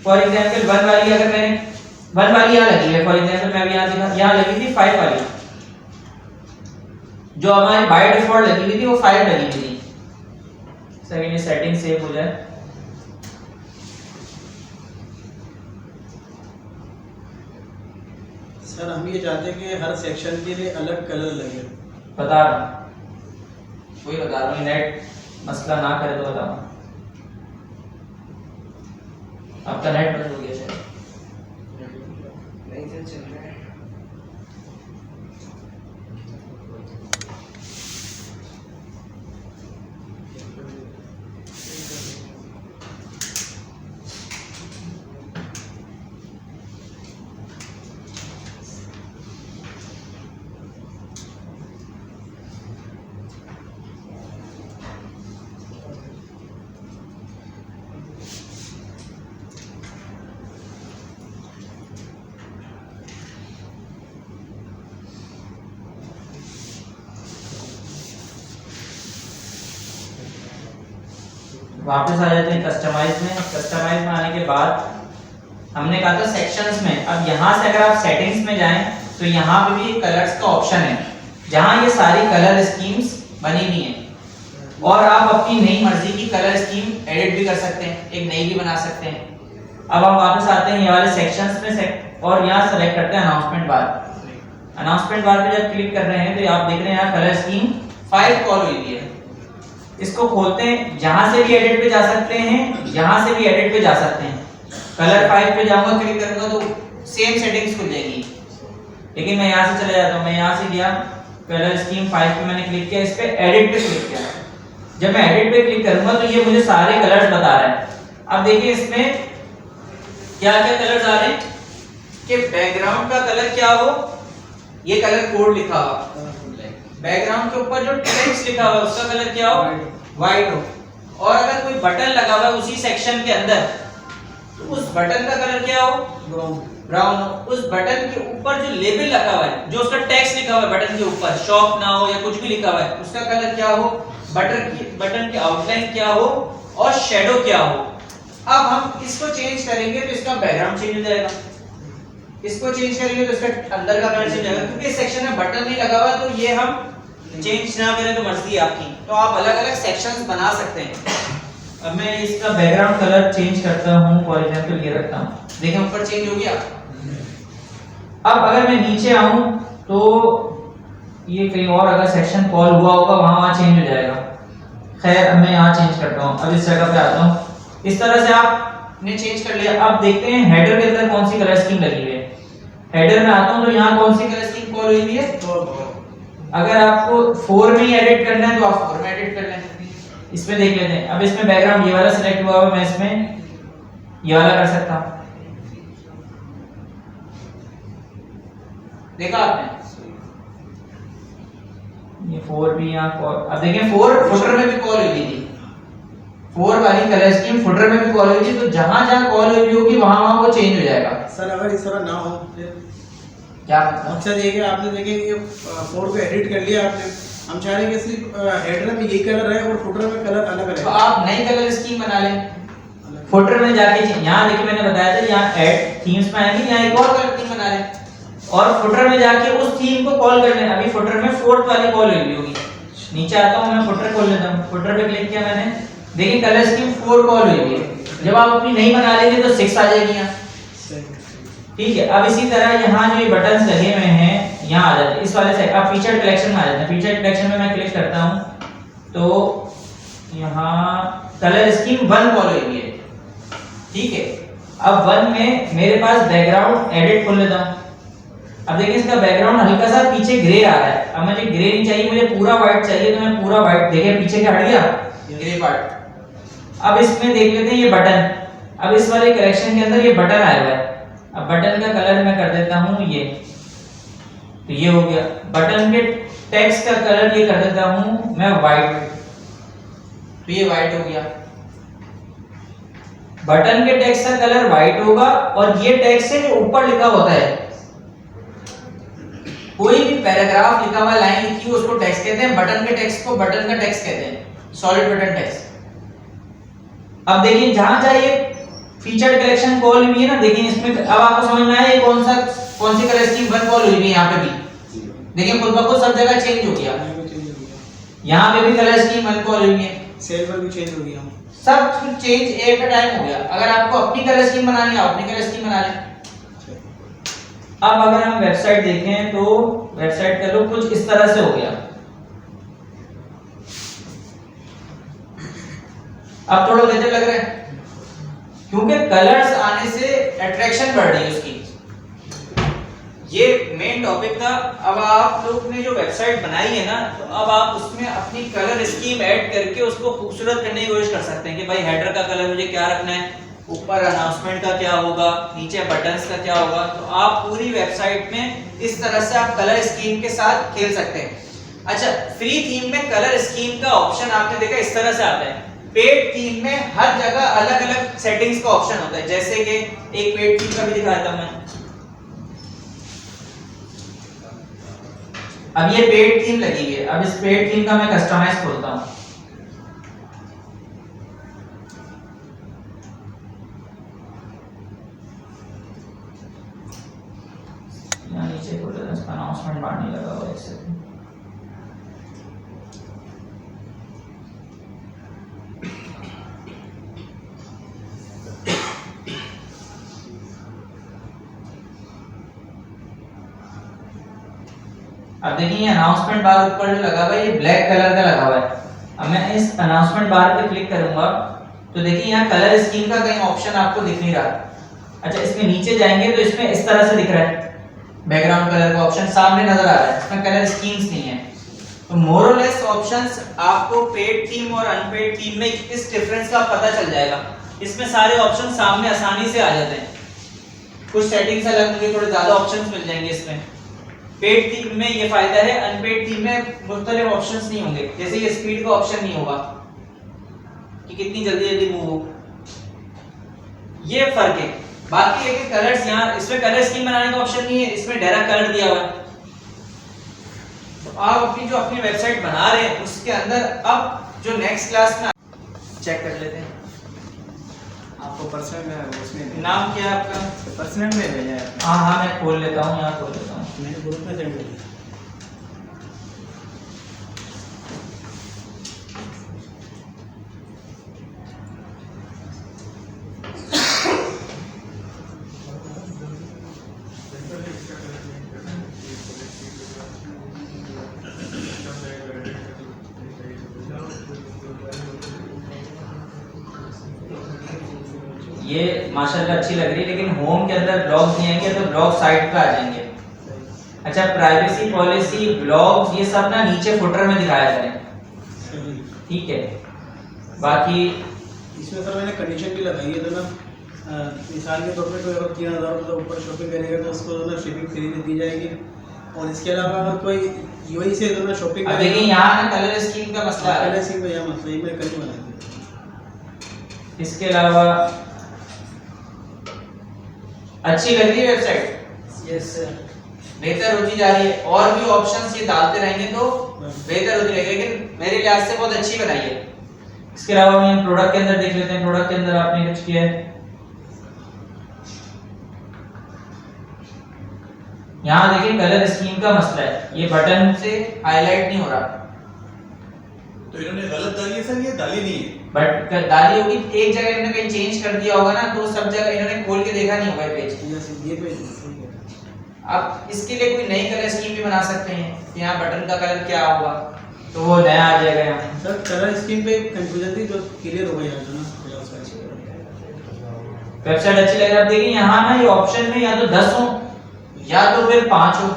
फॉर एग्जांपल 1 वाली, अगर मैंने 1 वाली यहां लगी है, फॉर एग्जांपल मैं अभी यहां लगी थी 5 वाली, जो हमारी बाय डिफॉल्ट लगी हुई थी वो 5 लगी हुई थी। सेकंड ये सेटिंग सेव हो जाए। सर हम ये चाहते हैं कि हर सेक्शन के लिए अलग कलर लगे। बता रहा हूं, वही बता रहा हूं, नेट मसला ना करे तो बताओ। आपका नेट बंद हो गया शायद, नहीं सर चल रहा है। वापस आ जाते हैं कस्टमाइज में। कस्टमाइज में आने के बाद हमने कहा था सेक्शंस में, अब यहाँ से अगर आप सेटिंग्स में जाएं तो यहाँ पे भी कलर्स का ऑप्शन है, जहाँ ये सारी कलर स्कीम्स बनी हुई हैं और आप अपनी नई मर्जी की कलर स्कीम एडिट भी कर सकते हैं, एक नई भी बना सकते हैं। अब हम वापस आते हैं ये वाले सेक्शंस में और यहाँ सेलेक्ट करते हैं अनाउंसमेंट बार। अनाउंसमेंट बार पे जब क्लिक कर रहे हैं तो आप देख रहे हैं यहाँ कलर स्कीम 5 कॉल हुई है। इसको खोलते हैं, जहां से भी एडिट पे जा सकते हैं, जहां से भी एडिट पे जा सकते हैं। कलर 5 पे जाऊंगा, क्लिक करूंगा तो सेम सेटिंग्स खुल जाएगी, लेकिन मैं यहां से चला जाता हूं। मैं यहां से गया कलर स्कीम 5 पे मैंने क्लिक किया, इस पे एडिट पे क्लिक किया। जब मैं एडिट पे क्लिक करूंगा तो ये मुझे सारे कलर्स बता रहा है। अब देखिए इसमें क्या क्या कलर्स आ रहे हैं कि बैकग्राउंड का कलर क्या हो, ये कलर कोड लिखा हुआ, बैकग्राउंड के ऊपर जो टेक्स्ट लिखा हुआ है उसका कलर क्या हो, व्हाइट हो, और अगर कोई बटन लगा हुआ है उसी सेक्शन के अंदर तो उस बटन का कलर क्या हो, ब्राउन हो। उस बटन के ऊपर जो लेबल लगा हुआ है, जो उसका टेक्स्ट लिखा हुआ है बटन के ऊपर, शॉप ना हो या कुछ भी लिखा हुआ है, उसका कलर क्या हो, बटन की आउटलाइन क्या हो और शैडो क्या हो। अब हम इसको चेंज करेंगे तो इसका बैकग्राउंड चेंज हो जाएगा, इसको चेंज करेंगे तो इसका अंदर का कलर चेंज हो जाएगा। क्योंकि इस सेक्शन में बटन नहीं लगा हुआ तो ये हम चेंज ना करें तो मर्जी है आपकी, तो आप अलग अलग सेक्शंस बना सकते हैं। अब मैं इसका बैकग्राउंड कलर चेंज करता हूं, फॉर एग्जांपल ये रखता हूं, देखिए ऊपर चेंज हो गया। अब अगर मैं नीचे आऊं तो ये कहीं और अगर सेक्शन कॉल हुआ होगा वहां चेंज हो जाएगा। खैर अब मैं यहाँ चेंज करता हूँ, अब इस जगह पे आता हूँ। इस तरह से आपने चेंज कर लिया। अब देखते हैं हेडर के अंदर कौन सी कलर स्कीम लगी हुई है। हेडर में आता हूँ तो यहाँ कौन सी कलर स्कीम कॉल हुई है, अगर आपको 4 में ही एडिट करना है तो आप 4 में एडिट कर लें। इसमें देख लेते हैं। अब इसमें बैकग्राउंड ये वाला सिलेक्ट हुआ है, मैं इसमें ये वाला कर सकता हूँ। देखा आपने, ये 4 भी यहाँ कॉल। अब देखें 4 फुटर में भी कॉल हुई थी, 4 वाली कलर स्कीम फुटर में भी कॉल हुई थी, तो जहां जहां कॉल हुई होगी वहां वहां वो चेंज हो जाएगा। सर अगर इस तरह ना हो फिर क्या मकसद ये कि आपने देखें ये 4 को एडिट कर लिया आपने, हम चाह रहे हैं कि सिर्फ हेडर में यही कलर है और फुटर में कलर अलग अलग तो है, आप नई कलर स्कीम बना लें। फुटर में जाके यहाँ देखिए मैंने बताया था, यहाँ ऐड थीम्स में आएंगे, यहाँ एक और कलर थीम बना लें और फुटर में जाके उस थीम को कॉल कर लें। अभी फुटर में 4th वाली कॉल हुई होगी। नीचे आता हूँ, मैं फुटर खोल लेता हूँ। फुटर पे क्लिक किया मैंने, देखिए कलर स्कीम 4 कॉल हुई है। जब आप अपनी नई बना लेंगे तो 6 आ जाएगी यहाँ, ठीक है। अब इसी तरह यहाँ जो ये बटन्स लगे हुए हैं यहाँ आ जाते हैं, इस वाले से अब फीचर कलेक्शन में आ जाते हैं। फीचर कलेक्शन में मैं क्लिक करता हूँ तो यहाँ कलर स्कीम 1 कॉल हुई है, ठीक है। अब 1 में मेरे पास बैकग्राउंड एडिट खोल लेता हूँ। अब देखिए इसका बैकग्राउंड हल्का सा पीछे ग्रे आ रहा है। अब मुझे ग्रे नहीं चाहिए, मुझे पूरा व्हाइट चाहिए, तो मैं पूरा व्हाइट, देखिए पीछे क्या हट गया, ग्रे पार्ट। अब इसमें देख लेते हैं ये बटन। अब इस वाले कलेक्शन के अंदर ये बटन आया हुआ है। अब बटन का कलर मैं कर देता हूँ ये, तो ये हो गया। बटन के टेक्स्ट का कलर ये कर देता हूँ मैं व्हाइट, तो ये व्हाइट हो गया। बटन के टेक्स्ट का कलर व्हाइट होगा और ये टेक्स्ट है जो ऊपर लिखा होता है, कोई भी पैराग्राफ लिखा हुआ, लाइन लिखी हुई, उसको टेक्स्ट कहते हैं। बटन के टेक्स्ट को बटन का टेक्स्ट कहते हैं, सॉलिड बटन टेक्स्ट। अब देखिए जहां जहां ये फीचर कलेक्शन कॉल हुई है ना, देखिए इसमें अब आपको समझ में आया ये कौन सी कलर स्कीम 1 कॉल हुई है। यहाँ पे भी देखिए खुद ब खुद सब जगह चेंज हो गया। यहाँ पे भी कलर स्कीम 1 कॉल हुई है, सेल पर भी चेंज हो गया, सब चेंज एक टाइम हो गया। अगर आपको अपनी कलर स्कीम बनानी है, आप अपनी कलर स्कीम बना लें। अब अगर हम वेबसाइट देखें तो वेबसाइट का लुक कुछ इस तरह से हो गया। अब थोड़ा बेहतर लग रहा है क्योंकि कलर्स आने से अट्रैक्शन बढ़ रही है उसकी। ये मेन टॉपिक था। अब आप लोग ने जो वेबसाइट बनाई है ना, तो अब आप उसमें अपनी कलर स्कीम ऐड करके उसको खूबसूरत करने की कोशिश कर सकते हैं कि भाई हेडर का कलर मुझे क्या रखना है, ऊपर अनाउंसमेंट का क्या होगा, नीचे बटन्स का क्या होगा। तो आप पूरी वेबसाइट में इस तरह से आप कलर स्कीम के साथ खेल सकते हैं। अच्छा, फ्री थीम में कलर स्कीम का ऑप्शन आपने देखा इस तरह से आता है। पेड थीम में हर जगह अलग अलग सेटिंग्स का ऑप्शन होता है, जैसे कि एक पेड थीम का भी दिखाता हूं मैं। अब ये पेड थीम लगी हुई है। अब इस पेड थीम का मैं कस्टमाइज खोलता हूं। अनाउंसमेंट बार नहीं लगा हुआ इससे। अब देखिए ये अनाउंसमेंट बार ऊपर जो लगा हुआ है ये ब्लैक कलर का लगा हुआ है। अब मैं इस अनाउंसमेंट बार पे क्लिक करूंगा तो देखिए यहाँ कलर स्कीम का कहीं ऑप्शन आपको दिख नहीं रहा। अच्छा इसमें नीचे जाएंगे तो इसमें इस तरह से दिख रहा है, बैकग्राउंड कलर का ऑप्शन सामने नजर आ रहा है, इसमें कलर स्कीम्स नहीं है। तो मोर और लेस ऑप्शंस आपको पेड थीम और अनपेड थीम में इस डिफरेंस का पता चल जाएगा। इसमें सारे ऑप्शन सामने आसानी से आ जाते हैं, कुछ सेटिंग्स अलग होंगे, थोड़े ज्यादा ऑप्शंस मिल जाएंगे इसमें। पेड थीम में ये फायदा है, अनपेड थीम में मुख्तलिफ ऑप्शंस नहीं होंगे, जैसे ये स्पीड का ऑप्शन नहीं होगा कि कितनी जल्दी जल्दी मूव हो, ये फर्क है। बाकी है कि कलर्स, यहाँ इसमें कलर स्कीम बनाने का ऑप्शन नहीं है, इसमें डायरेक्ट कलर दिया हुआ है। तो आप अपनी जो अपनी वेबसाइट बना रहे हैं उसके अंदर अब जो नेक्स्ट क्लास में चेक कर लेते हैं। आपको पर्सनल में उसमें नाम क्या है आपका? पर्सनल में भेजा है हाँ हाँ मैं खोल लेता हूँ, यहाँ खोल लेता हूँ। मैंने ग्रुप में सेंड कर दिया। ये माशाल्लाह अच्छी लग रही है, लेकिन होम के अंदर ब्लॉग्स नहीं आएंगे तो ब्लॉग साइट पे आ जाएंगे। अच्छा प्राइवेसी पॉलिसी ब्लॉग्स ये सब ना नीचे फुटर में दिखाया करें, ठीक है। बाकी इसमें सर मैंने कंडीशन भी लगाई है, तो ना मिसाल के तौर पे कोई अगर 3000 रुपये ऊपर शॉपिंग करेगा तो उसको ना शिपिंग फ्री में दी जाएगी। और इसके अलावा अगर कोई यूएई से तो ना शॉपिंग अब देखिए यहाँ ना कलर स्कीम का मसला है, पहले से यहाँ मसला ये मैं कल बना दिया। इसके अलावा अच्छी लग रही है वेबसाइट, यस सर। बेहतर होती जा रही है, और भी ऑप्शंस ये डालते रहेंगे तो बेहतर होती रहेगी, लेकिन मेरे लिहाज से बहुत अच्छी बनाई है। इसके अलावा हम प्रोडक्ट के अंदर देख लेते हैं, प्रोडक्ट के अंदर आपने कुछ किया है। यहाँ देखिए कलर स्कीम का मसला है, ये बटन से हाईलाइट नहीं हो रहा। तो इन्होंने गलत डाली है सर, ये डाली नहीं है। बट डाली होगी एक जगह, इन्होंने कहीं चेंज कर दिया होगा ना, तो सब जगह इन्होंने खोल के देखा नहीं होगा पेज। ये पेज सही है। आप इसके लिए कोई नई कलर स्कीम भी बना सकते हैं, यहाँ बटन का कलर क्या होगा तो वो नया आ जाएगा यहाँ। सर कलर स्कीम पे कंफ्यूजन थी जो क्लियर हो गई आज ना। वेबसाइट अच्छी लग रही है। अब देखिए यहाँ ना ये ऑप्शन में या तो 10 हो या तो फिर 5 हो,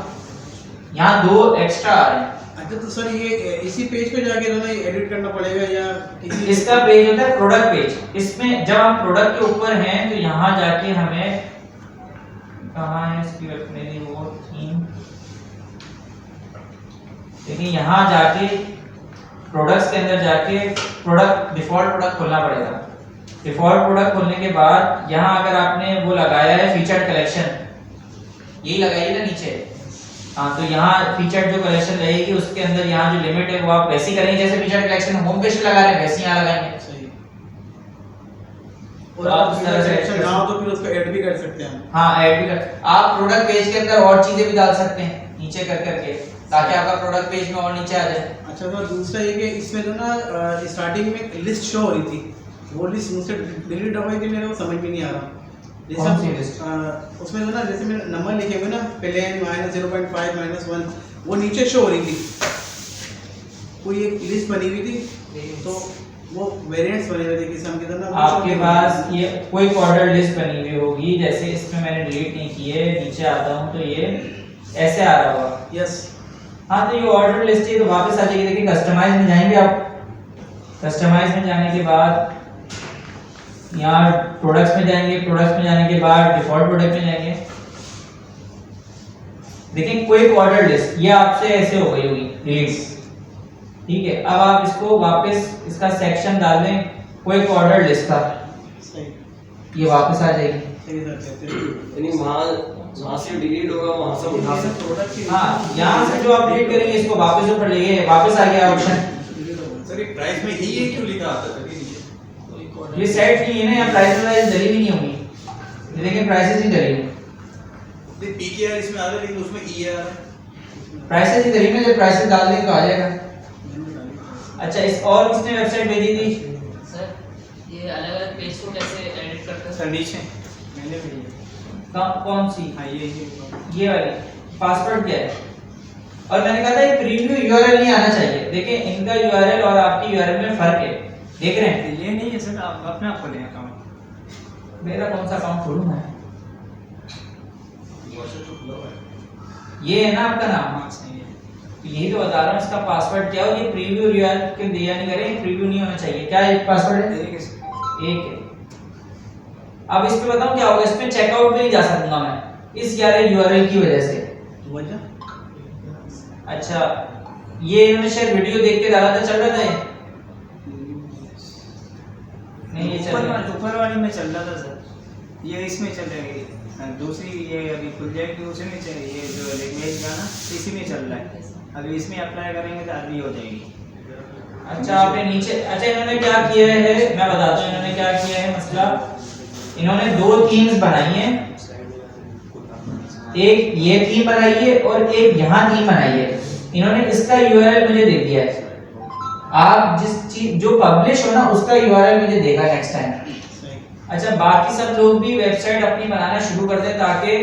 यहाँ 2 एक्स्ट्रा आ रहे हैं। अच्छा तो सर ये इसी पेज पे जाके तो नहीं एडिट करना पड़ेगा या किसी इसका पेज होता है प्रोडक्ट पेज। इसमें जब हम प्रोडक्ट के ऊपर हैं तो यहाँ जाके हमें, कहाँ है इसकी मेरी वो थीम, देखिए यहाँ जाके प्रोडक्ट्स के अंदर जाके प्रोडक्ट डिफॉल्ट प्रोडक्ट खोलना पड़ेगा। डिफॉल्ट प्रोडक्ट खोलने के बाद यहाँ अगर आपने वो लगाया है फीचर्ड कलेक्शन, यही लगाइए ना नीचे, हाँ तो यहाँ फीचर्ड जो कलेक्शन रहेगी उसके अंदर यहाँ जो लिमिट है वो आप वैसी करेंगे जैसे फीचर्ड कलेक्शन होम पेज पे लगा रहे हैं वैसे यहाँ लगाएंगे। सही। तो आप इस तरह से सेक्शन ना हो तो फिर उसको ऐड भी कर सकते हैं। हाँ ऐड भी कर, आप प्रोडक्ट पेज के अंदर और चीजें भी डाल सकते हैं नीचे कर करके, ताकि आपका प्रोडक्ट पेज में और नीचे आ जाए। अच्छा तो दूसरा ये कि इसमें जो ना स्टार्टिंग में लिस्ट शो हो रही थी, वो लिस्ट मुझसे डिलीट हो गई थी, मेरे को समझ में नहीं आ रहा। कौन सी लिस्ट? उसमें जो ना जैसे मेरे नंबर लिखे हुए ना प्लेन -0.5 -1 वो नीचे शो हो रही थी, कोई एक लिस्ट बनी हुई थी तो वो वेरिएंट्स बने हुए थे किस्म के ना आपके पास ये कोई ऑर्डर लिस्ट बनी हुई होगी, जैसे इसमें मैंने डिलीट नहीं की है, नीचे आता हूँ तो ये ऐसे आ रहा होगा। यस हाँ तो ये ऑर्डर लिस्ट है तो वापस आ जाएगी। देखिए कस्टमाइज में जाएंगे आप, कस्टमाइज में जाने के बाद यहाँ प्रोडक्ट्स में जाएंगे, प्रोडक्ट्स में जाने के बाद डिफॉल्ट प्रोडक्ट में जाएंगे। देखिए क्विक ऑर्डर लिस्ट ये आपसे ऐसे हो गई होगी डिलीट, ठीक है। अब आप इसको वापस इसका सेक्शन डाल दें क्विक ऑर्डर लिस्ट का, सही ये वापस आ जाएगी। सही सर कहते हैं। यानी वहाँ से डिलीट होगा, वहाँ से उठा सकते हो। प्रोडक्ट की हाँ यहाँ से जो आप डिलीट करेंगे इसको वापस ऊपर ले गए, वापस आ गया ऑप्शन। सर ये प्राइस में ही ये क्यों लिखा आता है? ये सेट नहीं है ना, यहाँ प्राइस वाइज डली भी नहीं होंगी, लेकिन प्राइसेस नहीं डली। पीकेआर इसमें आ रहा है लेकिन उसमें ई आ रहा है। प्राइसेस इधर ही में, जब प्राइसेस डाल देंगे तो आ जाएगा। अच्छा, इस और किसने वेबसाइट भेजी थी? सर ये अलग अलग पेज को कैसे एडिट करते हैं? सर नीचे मैंने भी कौन सी? हाँ ये वाली। पासवर्ड क्या है? और मैंने कहा था ये प्रीव्यू यूआरएल नहीं आना चाहिए। देखिए इनका यूआरएल और आपकी यूआरएल में फर्क है, देख रहे हैं? ये नहीं है सर, आप अपने आप खोलें अकाउंट। मेरा कौन सा अकाउंट खोलूं मैं? ये है ना आपका नाम? हाँ सही है। तो यही तो बता रहा हूँ, इसका पासवर्ड क्या हो? ये प्रीव्यू यूआरएल के दिया नहीं करें, प्रीव्यू नहीं होना चाहिए। क्या है पासवर्ड है? एक है सर। एक है। अब इस पे बताऊं क्या होगा, इसमें चेकआउट भी नहीं जा सकूंगा मैं इस यूआरएल की वजह से। वजह अच्छा, ये इन्होंने शायद वीडियो देख के डाला था, चल रहा था ये? नहीं, ये चल रहा है। ऊपर वाली में चल रहा था सर, ये इसमें चल रही है। दूसरी ये अभी खुल जाएगी, उसी में चल, ये जो लैंग्वेज का ना इसी में चल रहा है। अभी इसमें अप्लाई करेंगे तो अभी हो जाएगी। अच्छा, आपने नीचे, अच्छा इन्होंने क्या किया है मैं बताता हूँ इन्होंने क्या किया है मसला। इन्होंने दो थीम्स बनाई हैं, एक ये थीम बनाई है और एक यहाँ थीम बनाई है। इन्होंने इसका यूआरएल मुझे दे दिया है। आप जिस चीज जो पब्लिश हो ना उसका यूआरएल मुझे देगा नेक्स्ट टाइम। अच्छा, बाकी सब लोग भी वेबसाइट अपनी बनाना शुरू कर दें ताकि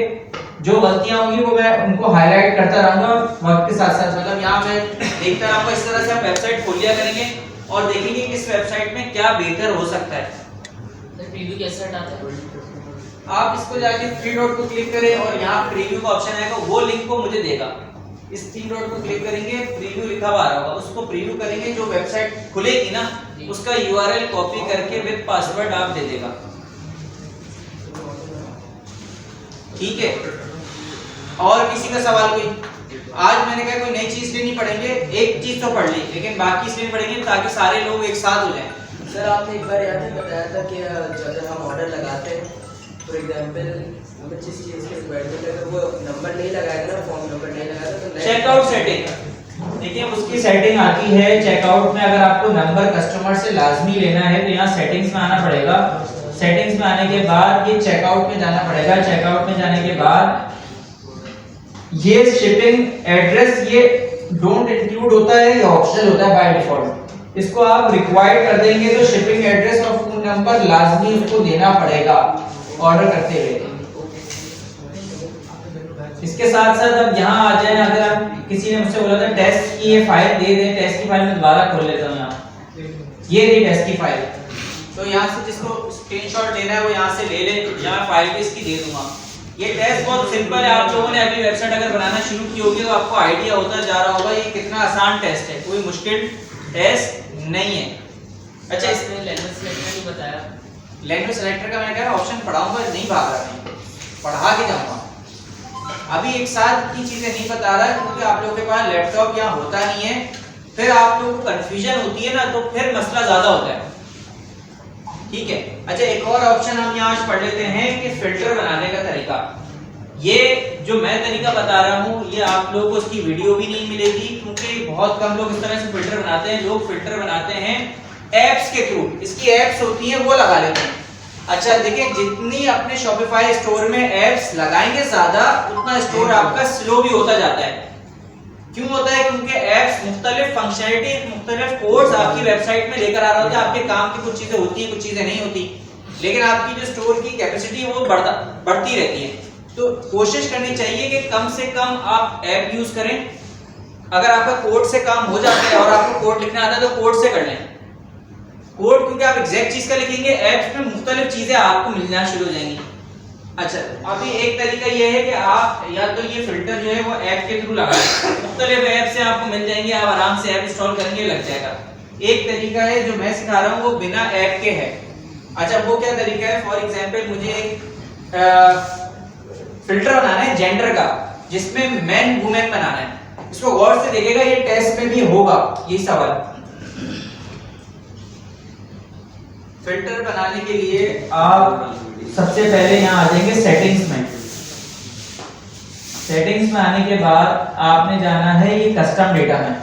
जो गलतियां होंगी वो मैं उनको हाईलाइट करता रहूंगा वक्त के साथ साथ। मतलब यहाँ मैं देखता रहूंगा, इस तरह से आप वेबसाइट खोल लिया करेंगे और देखेंगे कि इस वेबसाइट में क्या बेहतर हो सकता है। सर प्रीव्यू कैसे हटाते हैं? आप इसको जाके थ्री डॉट को क्लिक करें और यहाँ प्रीव्यू का ऑप्शन आएगा, वो लिंक को मुझे देगा। इस थ्री डॉट को क्लिक करेंगे, प्रीव्यू लिखा हुआ आ रहा होगा, उसको प्रीव्यू करेंगे, जो वेबसाइट खुलेगी ना उसका यूआरएल कॉपी करके विद पासवर्ड आप दे देगा। ठीक है, और किसी का सवाल कोई? आज मैंने कहा कोई नई चीज लेनी पड़ेंगे, एक चीज तो पढ़ ली लेकिन बाकी इसलिए पढ़ेंगे ताकि सारे लोग एक साथ हो जाएं। सर आपने एक बार याद है बताया था कि अगर हम ऑर्डर लगाते हैं, फॉर एग्जांपल हमें जिस चीज़ के रिक्वायरमेंट अगर वो नंबर नहीं लगाएगा ना, फॉर्म नंबर नहीं लगाएगा तो चेकआउट सेटिंग, देखिए उसकी सेटिंग आती है चेकआउट में। अगर आपको नंबर कस्टमर से लाजमी लेना है तो यहाँ सेटिंग्स में आना पड़ेगा। सेटिंग्स में आने के बाद ये चेकआउट में जाना पड़ेगा। चेकआउट में जाने के बाद ये शिपिंग एड्रेस ये डोंट इंक्लूड होता है, ये ऑप्शनल होता है बाय डिफॉल्ट। इसको आप रिक्वायर्ड कर देंगे तो शिपिंग एड्रेस और फोन नंबर लाजमी उसको देना पड़ेगा ऑर्डर करते हुए। इसके साथ साथ अब यहाँ आ जाए, अगर आप किसी ने मुझसे बोला था टेस्ट की ये फाइल दे दें, टेस्ट की फाइल मैं दोबारा खोल लेता हूँ। यहाँ ये रही टेस्ट की फाइल, तो यहाँ से जिसको स्क्रीनशॉट लेना है वो यहाँ से ले ले, यहाँ फाइल भी इसकी दे दूंगा। ये टेस्ट बहुत सिंपल है, आप लोगों ने अभी वेबसाइट अगर बनाना शुरू की होगी तो आपको आइडिया होता जा रहा होगा ये कितना आसान टेस्ट है, कोई मुश्किल टेस्ट नहीं है। अच्छा, इसने लैंग्वेज सेलेक्टर नहीं बताया। लैंग्वेज सेलेक्टर का मैं कह रहा हूँ ऑप्शन पढ़ाऊंगा, नहीं भाग रहा, नहीं पढ़ा के जाऊंगा। अभी एक साथ की चीजें नहीं बता रहा क्योंकि आप लोगों के पास लैपटॉप यहाँ होता नहीं है, फिर आप लोगों को कंफ्यूजन होती है ना, तो फिर मसला ज्यादा होता है। ठीक है, अच्छा एक और ऑप्शन हम यहाँ आज पढ़ लेते हैं कि फिल्टर बनाने का तरीका। ये जो मैं तरीका बता रहा हूँ ये आप लोगों को उसकी वीडियो भी नहीं मिलेगी क्योंकि बहुत कम लोग इस तरह से फिल्टर बनाते हैं। लोग फिल्टर बनाते हैं एप्स के थ्रू, इसकी एप्स होती हैं वो लगा लेते हैं। अच्छा देखिए, जितनी अपने शॉपिफाई स्टोर में एप्स लगाएंगे ज्यादा उतना स्टोर आपका स्लो भी होता जाता है। क्यों होता है? क्योंकि एप्स मुख्तलिफ फंक्शनलिटी, मुख्तलिफ कोड्स आपकी वेबसाइट में लेकर आ रहा होता है। आपके काम की कुछ चीजें होती हैं, कुछ चीजें नहीं होती, लेकिन आपकी जो स्टोर की कैपेसिटी है वो बढ़ती रहती है। तो कोशिश करनी चाहिए कि कम से कम आप ऐप यूज करें। अगर आपका कोड से काम हो जाता है और आपको कोड लिखना आता है तो कोड से कर लें। कोड क्योंकि आप एग्जैक्ट चीज का लिखेंगे, ऐप्स में मुख्तलिफ चीजें आपको मिलना शुरू हो जाएंगी। अच्छा, अभी एक तरीका ये है कि आप या तो ये फिल्टर जो है वो ऐप के थ्रू लगाएं, मुख्तलिफ ऐप से आपको मिल जाएंगे, आप आराम से ऐप इंस्टॉल करेंगे, लग जाएगा। एक तरीका है जो मैं सिखा रहा हूँ वो बिना ऐप के है। अच्छा, वो क्या तरीका है? फॉर एग्जांपल मुझे एक फिल्टर बनाना है जेंडर का, जिसमें मैन वुमेन बनाना है। इसको गौर से देखिएगा, ये टेस्ट में भी होगा ये सवाल। फिल्टर बनाने के लिए आप सबसे पहले यहाँ आ जाएंगे सेटिंग्स में। सेटिंग्स में आने के बाद आपने जाना है ये कस्टम डेटा में।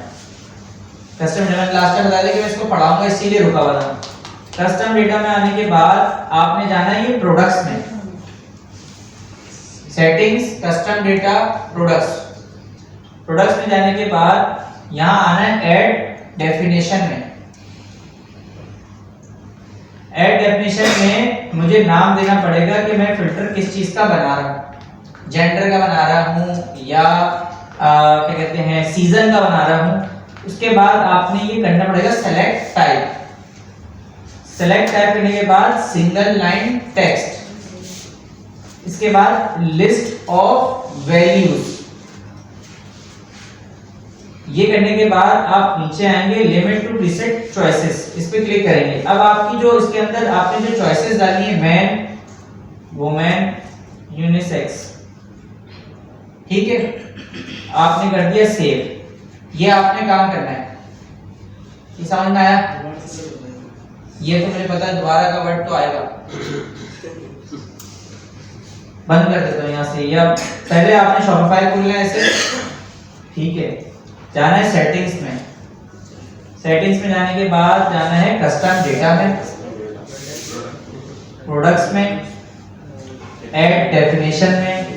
कस्टम डेटा क्लास में बताया कि मैं इसको पढ़ाऊंगा इसीलिए रुका हुआ था। कस्टम डेटा में आने के बाद आपने जाना है ये प्रोडक्ट्स में। Settings, custom data, products. Products में जाने के बाद यहाँ आना है ऐड डेफिनेशन में। ऐड डेफिनेशन में मुझे नाम देना पड़ेगा कि मैं फिल्टर किस चीज का बना रहा हूँ, जेंडर का बना रहा हूँ या क्या कहते हैं सीजन का बना रहा हूँ। उसके बाद आपने ये करना पड़ेगा सेलेक्ट टाइप। सेलेक्ट टाइप करने के बाद सिंगल लाइन टेक्स्ट, इसके बाद लिस्ट ऑफ वैल्यूज। ये करने के बाद आप नीचे आएंगे लिमिट टू प्रीसेट चॉइसेस, इस पे क्लिक करेंगे। अब आपकी जो इसके अंदर आपने जो चॉइसेस डाली है मैन, वुमेन, यूनिसेक्स, ठीक है, आपने कर दिया सेव। ये आपने काम करना है, ये समझ में आया? ये तो मुझे पता है दोबारा का वर्ड तो आएगा। बंद कर देता हूँ यहाँ से। या पहले आपने शॉपिफाई खोलना है ऐसे, ठीक है, जाना है सेटिंग्स में। सेटिंग्स में जाने के बाद जाना है कस्टम डेटा में, प्रोडक्ट्स में, ऐड डेफिनेशन में।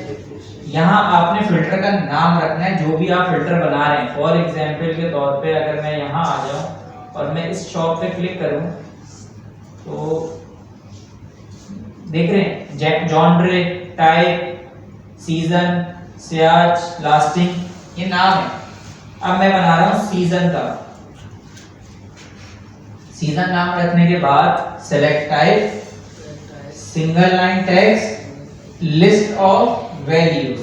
यहाँ आपने फिल्टर का नाम रखना है जो भी आप फिल्टर बना रहे हैं। फॉर एग्जांपल के तौर पे अगर मैं यहाँ आ जाऊँ और मैं इस शॉप पे क्लिक करूँ तो देख रहे हैं genre, type, season, Ciaz, lasting, ये नाम है। अब मैं बना रहा हूँ सीजन का। सीजन नाम रखने के बाद select type, single line text, list of values,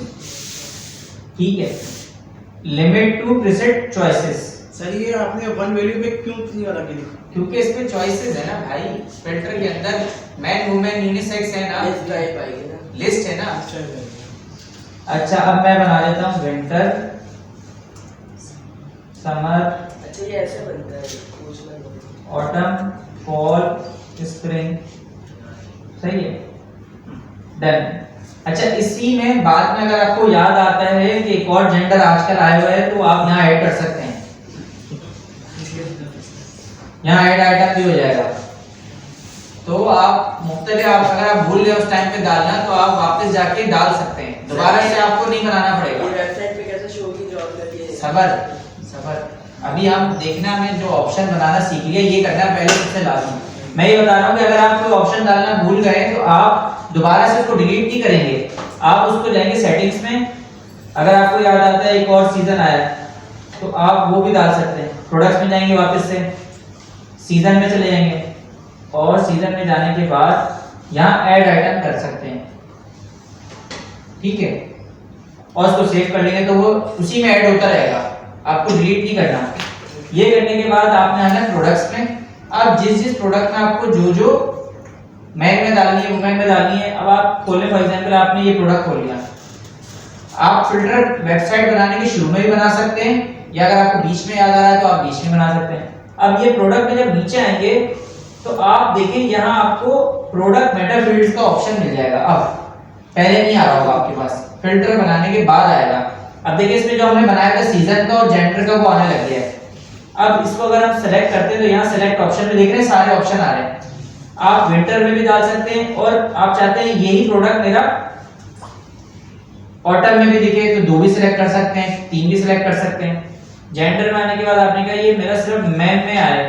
ठीक है, limit to preset choices. Sir ये आपने वन वैल्यू पे क्यों नहीं वाला के लिखा? क्योंकि इसमें चॉइसेस है ना भाई, फिल्टर के अंदर मैन, वुमेन, यूनिसेक्स है ना, लिस्ट टाइप आएगी ना, लिस्ट है ना। अच्छा अच्छा अब मैं बना देता हूँ विंटर, समर, अच्छा ये ऐसे बनता है, पूछना नहीं। ऑटम, फॉल, स्प्रिंग, सही है, डन। अच्छा इसी में बाद में अगर आपको याद आता है कि एक और जेंडर आजकल आया हुआ है तो आप यहाँ ऐड कर सकते हैं। यहाँ ऐड आइटम भी हो जाएगा। तो आप मुख्तलिफ अगर आप भूल गए उस टाइम पे डालना तो आप वापस जाके डाल सकते हैं, दोबारा से आपको नहीं बनाना पड़ेगा। ये वेबसाइट पे कैसे शो की जॉब करती है? सबर अभी हम देखना में जो ऑप्शन बनाना सीख लिया ये करना पहले सबसे लाजमी। मैं ये बता रहा हूँ कि अगर आप कोई ऑप्शन डालना भूल गए तो आप दोबारा से उसको डिलीट नहीं करेंगे, आप उसको जाएंगे सेटिंग्स में। अगर आपको याद आता है एक और सीजन आया तो आप वो भी डाल सकते हैं। प्रोडक्ट्स में जाएंगे, वापस से सीजन में चले जाएंगे और सीजन में जाने के बाद यहाँ ऐड आइटम कर सकते हैं, ठीक है, और उसको सेव कर लेंगे तो वो उसी में ऐड होता रहेगा, आपको डिलीट नहीं करना। ये करने के बाद आपने आना प्रोडक्ट्स में। अब जिस प्रोडक्ट में आपको जो मैन में डालनी है, वुमेन में डालनी है, अब आप खोलें, फॉर एग्जांपल आपने ये प्रोडक्ट खोल लिया, आप फिल्टर वेबसाइट बनाने के शुरू में भी बना सकते हैं या अगर आपको बीच में याद आ रहा है तो आप बीच में बना सकते हैं। अब ये प्रोडक्ट में जब नीचे आएंगे तो आप देखें यहाँ आपको प्रोडक्ट मेटा फील्ड्स का ऑप्शन मिल जाएगा। अब पहले नहीं आ रहा होगा आपके पास, फिल्टर बनाने के बाद आएगा। अब देखिए इसमें जो हमने बनाया था सीजन का और जेंडर का वो आने लग गया है। अब इसको अगर हम सेलेक्ट करते हैं तो यहाँ सेलेक्ट ऑप्शन में देख रहे हैं सारे ऑप्शन आ रहे हैं। आप विंटर में भी डाल सकते हैं और आप चाहते हैं यही प्रोडक्ट मेरा ऑटम में भी दिखे तो 2 भी सिलेक्ट कर सकते हैं, 3 भी सिलेक्ट कर सकते हैं। जेंडर में आने के बाद आपने कहा ये मेरा सिर्फ मैन में आए,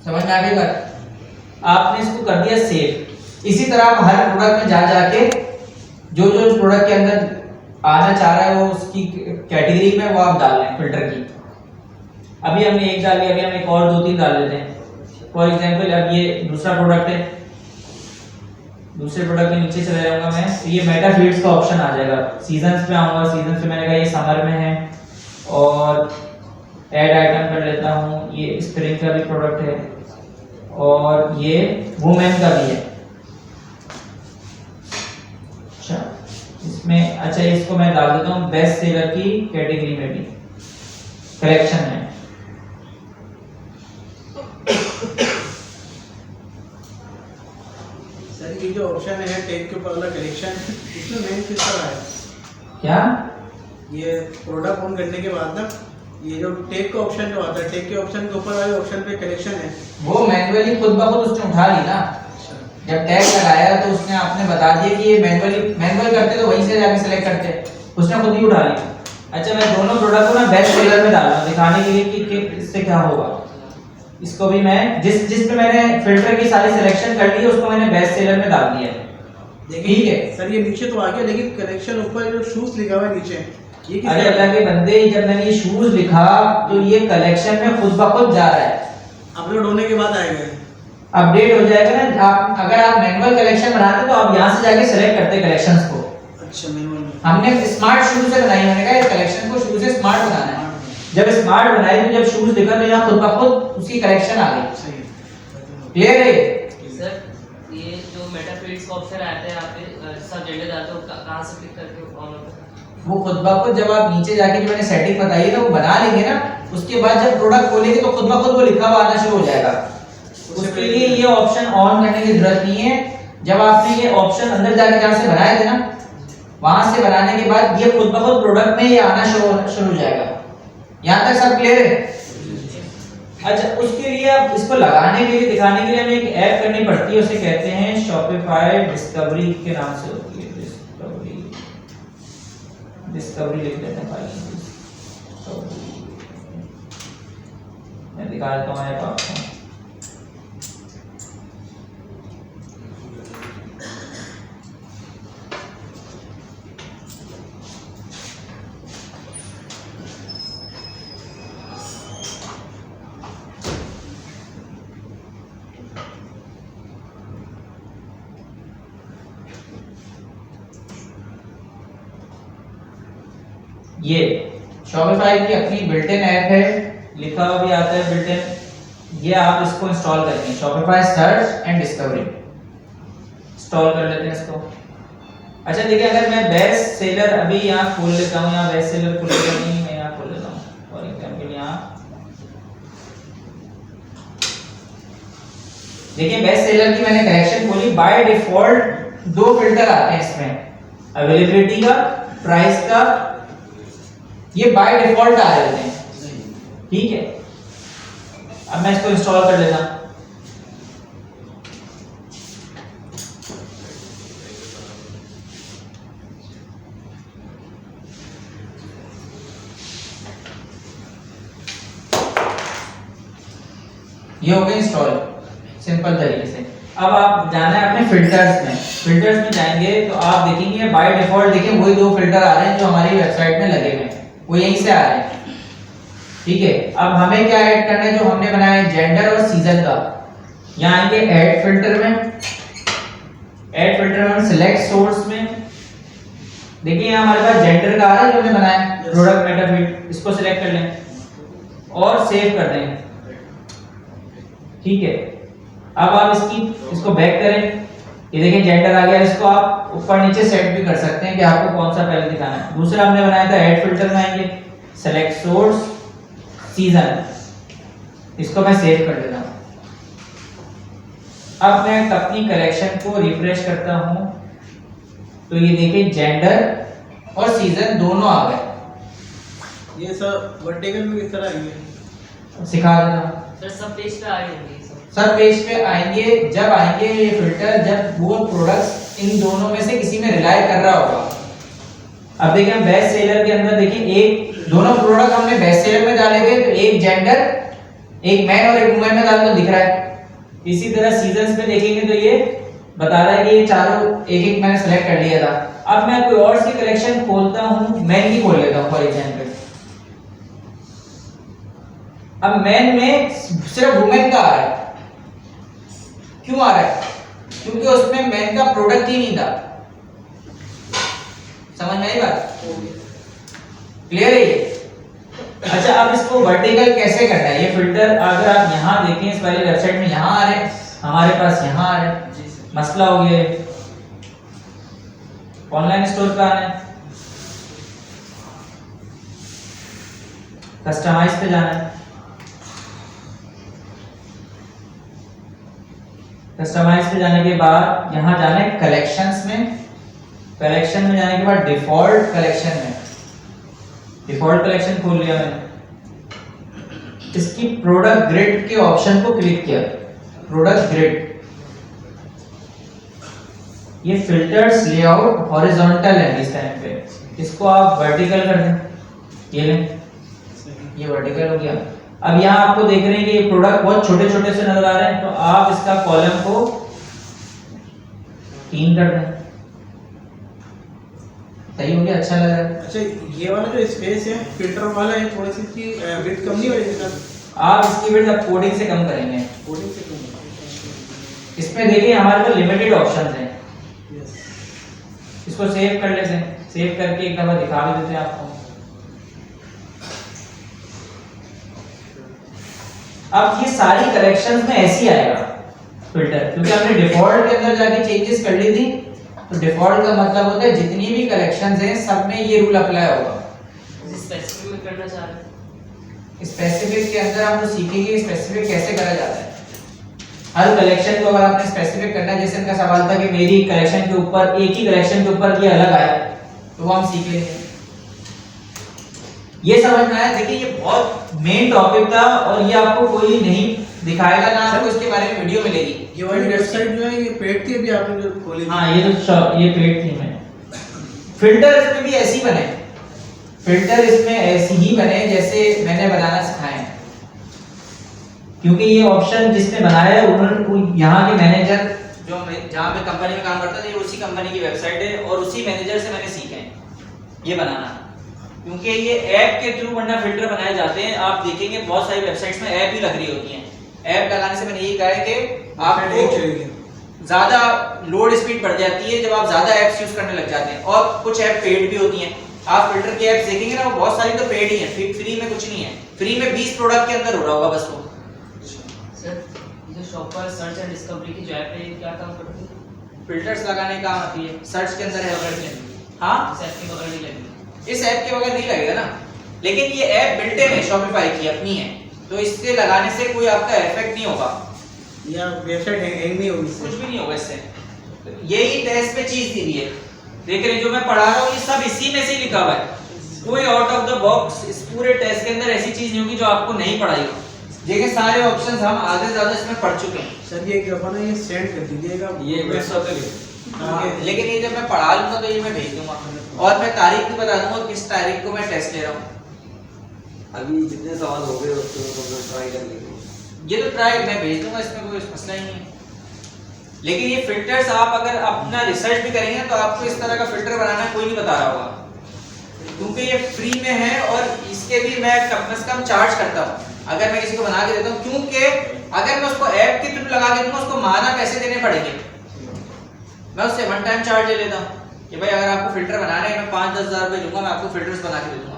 समझ में आ गई बात? आपने इसको कर दिया सेव। इसी तरह आप हर प्रोडक्ट में जाके जो प्रोडक्ट के अंदर आना चाह रहा है वो उसकी कैटेगरी में वो आप डाल लें फिल्टर की। अभी हमने एक डाल लिया, अभी हम एक और 2-3 डाल लेते हैं। फॉर एग्जांपल अब ये दूसरा प्रोडक्ट है, दूसरे प्रोडक्ट के नीचे चले जाऊंगा मैं तो ये मेटा फील्ड्स का ऑप्शन आ जाएगा। सीजन्स पे आऊंगा, सीजन्स पे मैंने कहा ये समर में है और ऐड आइटम कर लेता हूँ, ये स्प्रिंग का भी प्रोडक्ट है और ये वुमेन का भी है। अच्छा इसमें, अच्छा इसको मैं डाल देता हूँ बेस्ट सेलर की कैटेगरी में भी, कलेक्शन है। सर ये जो ऑप्शन है टेक के ऊपर वाला कलेक्शन, इसमें मेन किस तरह है? क्या ये प्रोडक्ट ऑन करने के बाद ना ये जो टेक का ऑप्शन जो आता है, टेक के ऑप्शन के ऊपर वाले ऑप्शन पे कलेक्शन है, वो मैन्युअली खुद ब खुद उसने उठा ली ना। जब टैग लगाया तो उसने आपने बता दिया कि ये मैन्युअल करते तो वहीं से जाके सिलेक्ट करते। उसने खुद ही उठा लिया। अच्छा मैं दोनों प्रोडक्ट को ना बेस्ट सेलर में डाल रहा हूँ दिखाने के लिए कि इससे क्या होगा। इसको भी मैं जिस पे मैंने फिल्टर की सारी सिलेक्शन कर ली है उसको मैंने बेस्ट सेलर में डाल दिया है। ठीक है सर ये नीचे तो आ गया, लेकिन कलेक्शन ऊपर जो शूज लिखा हुआ है नीचे, ये किस अरे अल्लाह के बंदे, जब मैंने ये शूज लिखा तो ये कलेक्शन में खुद ब खुद जा रहा है, अपलोड होने के बाद आएगा, अपडेट हो जाएगा ना। आप अगर आप मैनुअल कलेक्शन बनाते तो आप यहाँ से जाके सेलेक्ट करते कलेक्शंस को। अच्छा मैनुअल में हमने स्मार्ट शूज से बनाई, मैंने कहा इस कलेक्शन को शूज से स्मार्ट बनाना है। जब स्मार्ट बनाई तो जब शूज दिखा तो यहाँ खुद ब खुद उसकी कलेक्शन आ गई। सही है। क्लियर है? सर ये जो मेटा फील्ड्स का ऑप्शन आता है यहाँ पे सब जेंडर डालते हो कहाँ से क्लिक करके ऑन होता है? वो खुद ब खुद जब आप नीचे जाके जो मैंने सेटिंग बताई है ना वो बना लेंगे ना, उसके बाद जब प्रोडक्ट खोलेंगे तो खुद ब खुद वो लिखा हुआ आना शुरू हो जाएगा। उसके लिए ये ऑप्शन ऑन करने की जरूरत नहीं है। जब आपने ये ऑप्शन अंदर जाके जहाँ से बनाए थे ना वहां से बनाने के बाद ये खुद ब खुद प्रोडक्ट में ये आना शुरू हो जाएगा। यहाँ तक सब क्लियर है? अच्छा उसके लिए आप इसको लगाने के लिए दिखाने के लिए हमें एक ऐप करनी पड़ती है, उसे कहते हैं शॉपिफाई डिस्कवरी के नाम से होती है। डिस्कवरी लिख देते हैं भाई, मैं दिखा देता हूँ ऐप आपको। ये शॉपिफाई की अपनी बिल्ट इन ऐप है, लिखा हुआ भी आता है बिल्ट इन। ये आप इसको इंस्टॉल करते हैं, Shopify search and discovery install कर लेते हैं इसको। अच्छा देखिए अगर मैं बेस्ट सेलर अभी यहाँ खोल लेता हूँ, यहाँ बेस्ट सेलर खुलेगा नहीं, मैं यहाँ खोल लेता हूँ फॉर एग्जांपल। यहाँ देखिए बेस्ट सेलर की मैंने कलेक्शन खोली। बाय डिफॉल्ट दो फिल्टर आते हैं इसमें, अवेलेबिलिटी का, प्राइस का, ये बाय डिफॉल्ट आ जाते हैं। ठीक है अब मैं इसको इंस्टॉल कर लेता हूं। ये हो गया इंस्टॉल सिंपल तरीके से। अब आप जाना है अपने फिल्टर्स में, फिल्टर्स में जाएंगे तो आप देखेंगे बाय डिफॉल्ट देखिए वही दो फिल्टर आ रहे हैं जो हमारी वेबसाइट में लगे हुए हैं, वो यहीं से आ रहे हैं। ठीक है अब हमें क्या ऐड करना है, जो हमने बनाया है जेंडर और सीजन का। यहाँ आएंगे ऐड फिल्टर में, ऐड फिल्टर में सिलेक्ट सोर्स में देखिए यहाँ हमारे पास जेंडर का आ रहा है जो हमने बनाया है, प्रोडक्ट मेटा फील्ड, इसको सिलेक्ट कर लें और सेव कर दें। ठीक है अब आप इसको बैक करें, ये देखिए जेंडर आ गया। इसको आप ऊपर नीचे सेट भी कर सकते हैं कि आपको कौन सा पहले दिखाना है। दूसरा हमने बनाया था ऐड फिल्टर में आएंगे, सेलेक्ट सोर्स, सीजन, इसको मैं सेव कर देता हूं। अब मैं अपनी कलेक्शन को रिफ्रेश करता हूं तो ये देखिए जेंडर और सीजन दोनों आ गए। ये सब वर्टिकल में किस तरह आएंगे सिखा देता हूं। सर सब पेज पे आ रहे हैं सब पेज पे आएंगे, जब आएंगे ये फिल्टर जब वो प्रोडक्ट्स इन दोनों में से किसी में रिलाई कर रहा होगा। अब देखिए हम बेस्ट सेलर के अंदर देखिए एक दोनों प्रोडक्ट हमने बेस्ट सेलर में डाले हुए, तो एक जेंडर, एक मैन और एक वुमेन में डाला तो दिख रहा है। इसी तरह सीजन्स में देखेंगे तो ये बता रहा है कि ये चारों एक एक मैंने सेलेक्ट कर लिया था। अब मैं कोई और सी कलेक्शन खोलता हूँ, मैन की खोल लेता हूँ फॉर एग्जांपल। अब मैन में सिर्फ वुमेन का आ रहा है, क्यों आ रहा है? क्योंकि उसमें मैन का प्रोडक्ट ही नहीं था। समझ में आई बात? क्लियर है ये? अच्छा अब इसको वर्टिकल कैसे करना है? ये फिल्टर अगर आप यहाँ देखें इस वाली वेबसाइट में यहाँ आ रहे हैं, हमारे पास यहाँ आ रहे हैं, मसला हो गया है। ऑनलाइन स्टोर पे आना है, कस्टमाइज पे जाना है, कस्टमाइज पे जाने के बाद यहाँ जाना है कलेक्शंस में, कलेक्शन में जाने के बाद डिफॉल्ट कलेक्शन में, डिफॉल्ट कलेक्शन खोल लिया मैंने। इसकी प्रोडक्ट ग्रिड के ऑप्शन को क्लिक किया, प्रोडक्ट ग्रिड। ये फिल्टर्स लेआउट हॉरिजॉन्टल है इस टाइम पे, इसको आप वर्टिकल कर दें। ये लें, ये वर्टिकल हो गया। अब यहाँ आपको देख रहे हैं कि ये प्रोडक्ट बहुत छोटे छोटे से नजर आ रहे हैं, तो आप इसका कॉलम को 3 कर दें। सही हो गया, अच्छा लग रहा है। अच्छा, ये वाला जो स्पेस है फिल्टर वाला है, थोड़ी सी इसकी विड्थ कम नहीं होगी सर? आप इसकी विड्थ अब कोडिंग से कम करेंगे। कोडिंग से कम? इसमें देखिए हमारे पास लिमिटेड ऑप्शंस हैं। यस। इसको सेव कर लेते हैं, सेव करके एक दफा दिखा भी देते हैं आपको। अब ये सारी करेक्शंस में ऐसी आएगा फिल्टर, क्योंकि हमने डिफॉल्ट के अंदर जाके चेंजेस कर ली थी। तो डिफॉल्ट का मतलब होता है जितनी भी करेक्शंस हैं सब में ये रूल अप्लाई होगा। स्पेसिफिक में करना चाह रहे हैं। स्पेसिफिक के अंदर हम लोग सीखेंगे स्पेसिफिक कैसे करा जाता है। हर कलेक्शन को अगर आपने स्पेसिफिक करना है, जैसे इनका सवाल था कि मेरी कलेक्शन के ऊपर एक ही कलेक्शन के ऊपर ये अलग आया, तो वो हम सीख लेंगे। ये समझ में आया? देखिए ये बहुत मेन टॉपिक था और ये आपको कोई नहीं दिखाएगा ना, आपको इसके बारे में वीडियो मिलेगी। ये वाली वेबसाइट जो है ये पेड थी, अभी आपने जो खोली थी। हाँ, ये पेड थी में। फिल्टर इसमें भी ऐसी बने, फिल्टर इसमें ऐसी ही बने जैसे मैंने बनाना सिखाया है, क्योंकि ये ऑप्शन जिसने बनाया है उन्होंने यहाँ के मैनेजर जो जहाँ पे कंपनी में काम करता था, ये उसी कंपनी की वेबसाइट है और उसी मैनेजर से मैंने सीखे हैं ये बनाना। क्योंकि ये ऐप के थ्रू वरना फिल्टर बनाए जाते हैं। आप देखेंगे बहुत सारी वेबसाइट्स में ऐप ही लग रही होती हैं। ऐप लगाने से मैंने यही कहा है कि आपको ज्यादा लोड स्पीड बढ़ जाती है जब आप ज्यादा ऐप्स यूज करने लग जाते हैं, और कुछ ऐप पेड भी होती हैं। आप फिल्टर की ऐप्स देखेंगे ना, वो बहुत सारी तो पेड ही हैं, फ्री में कुछ नहीं है। फ्री में 20 प्रोडक्ट के अंदर हो रहा होगा बस वो। सर ये जो शॉपर सर्च एंड डिस्कवरी की जो ऐप है, ये क्या काम करती है? फिल्टर्स लगाने काम आती है, सर्च के अंदर है बगल में। हाँ, इस ऐप के बगल नहीं लगी। इस ऐप के बगैर नहीं लगेगा ना, लेकिन ये ऐप बिल्ट इन है, शॉपिफाई की अपनी है, तो इससे लगाने से कोई आपका इफेक्ट नहीं होगा, या वेबसाइट हैंग नहीं होगी कुछ भी नहीं होगा इससे। तो यही टेस्ट पे चीज दी है, देख रहे हैं जो मैं पढ़ा रहा हूँ ये सब इसी में से ही लिखा हुआ है। कोई आउट ऑफ द बॉक्स इस पूरे टेस्ट के अंदर ऐसी चीज नहीं होगी जो आपको नहीं पढ़ाई हो। देखिए सारे ऑप्शंस हम आधे से ज्यादा इसमें पढ़ चुके हैं। सर ये क्या ना, ये सेंड कर दीजिएगा ये व्हाट्सएप पे हाँ, लेकिन ये जब मैं पढ़ा लूंगा तो ये मैं भेज दूंगा, और मैं तारीख भी बता दूंगा किस तारीख को मैं टेस्ट ले रहा हूँ। अभी जितने सवाल हो गए उसको तो ट्राई कर लेंगे। ये तो ट्राई मैं भेज दूंगा, इसमें कोई मसला ही नहीं है। लेकिन ये फिल्टर्स आप अगर अपना रिसर्च भी करेंगे तो आपको इस तरह का फिल्टर बनाना कोई नहीं बता रहा होगा, क्योंकि ये फ्री में है और इसके भी मैं कम से कम चार्ज करता हूँ अगर मैं किसी को बना के देता हूँ। क्योंकि अगर मैं उसको ऐप के थ्रू लगा के दूंगा उसको माना पैसे देने पड़ेंगे। मैं उससे वन टाइम चार्ज ले लेता हूँ कि भाई अगर आपको फिल्टर बनाना है मैं 5-10 हज़ार रुपये दूंगा, मैं आपको फिल्टर्स बना के दे दूंगा।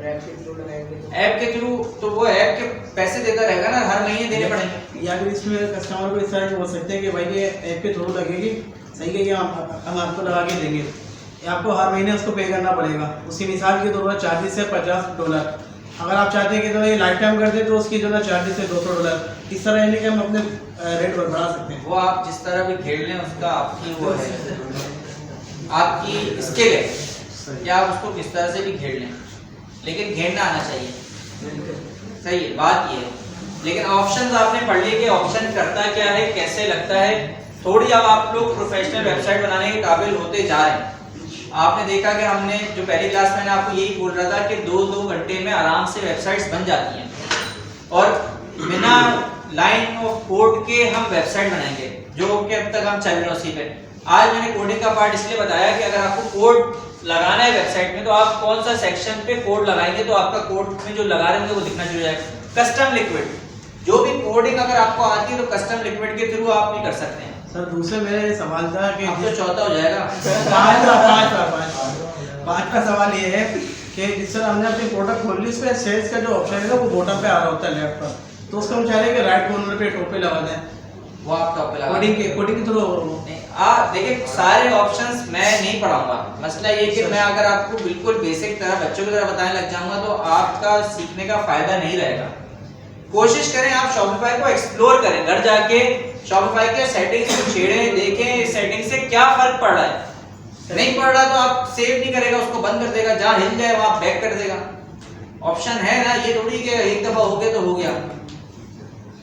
ऐप के थ्रू लगाएंगे तो ऐप के थ्रू तो वो ऐप के पैसे देता रहेगा ना, हर महीने देने पड़ेंगे। या फिर इसमें कस्टमर को इस तरह बोल सकते हैं कि भाई ये ऐप के थ्रू लगेगी, सही है, कि हम आपको लगा के देंगे, आपको हर महीने उसको पे करना पड़ेगा। उसकी मिसाल के तौर पर चार्जेस है $50। अगर आप चाहते हैं कि तो ये लाइफ टाइम कर दे तो उसकी जो ना चार्जेस है $200। इस तरह यानी कि हम अपने रेट पर बढ़ा सकते हैं। वो आप जिस तरह भी खेल लें उसका आपकी वो है, आपकी स्किल है कि आप उसको किस तरह से भी खेल लें, लेकिन घेरना आना चाहिए। सही है, बात ये है। लेकिन ऑप्शंस आपने पढ़ लिए कि ऑप्शन करता क्या है, कैसे लगता है। थोड़ी अब आप लोग प्रोफेशनल वेबसाइट बनाने के काबिल होते जा रहे हैं। आपने देखा कि हमने जो पहली क्लास में आपको यही बोल रहा था कि 2-2 घंटे में आराम से वेबसाइट्स बन जाती हैं, और बिना लाइन ऑफ कोड के हम वेबसाइट बनाएंगे, जो कि अब तक हम चल रहे हैं उसी पे। आज मैंने कोडिंग का पार्ट इसलिए बताया कि अगर आपको कोड लगाना है वेबसाइट में तो आप कौन सा सेक्शन पे कोड लगाएंगे तो आपका कोड में जो लगा रहे होंगे वो दिखना शुरू हो जाएगा। कस्टम लिक्विड, जो भी कोडिंग अगर आपको आती है तो कस्टम लिक्विड के थ्रू आप भी कर सकते हैं। सर दूसरे मेरे सवाल था कि अब तो चौथा हो जाएगा। पांचवा सवाल ये है कि जिस तरह हमने अपनी प्रोडक्ट खोल ली, उसमें सेल्स का जो ऑप्शन है ना वो बॉटम पे आ रहा होता है लेफ्ट पर, तो उसको हम चाह रहे हैं कि राइट कॉर्नर पे टॉप पे लगा दें, वो आप टॉप पे लगा कोडिंग के थ्रू। देखिए सारे ऑप्शंस मैं नहीं पढ़ाऊंगा। मसला ये कि मैं अगर आपको बिल्कुल बेसिक तरह बच्चों की तरह बताने लग जाऊंगा तो आपका सीखने का फायदा नहीं रहेगा। कोशिश करें आप शॉपिफाई को एक्सप्लोर करें, घर जाके शॉपिफाई के सेटिंग्स को छेड़ें, देखें इस सेटिंग से क्या फर्क पड़ रहा है। नहीं पड़ रहा तो आप सेव नहीं करेगा, उसको बंद कर देगा, जहां हिल जाए वहां बैक कर देगा। ऑप्शन है ना, ये थोड़ी कि एक दफा हो गया तो हो गया।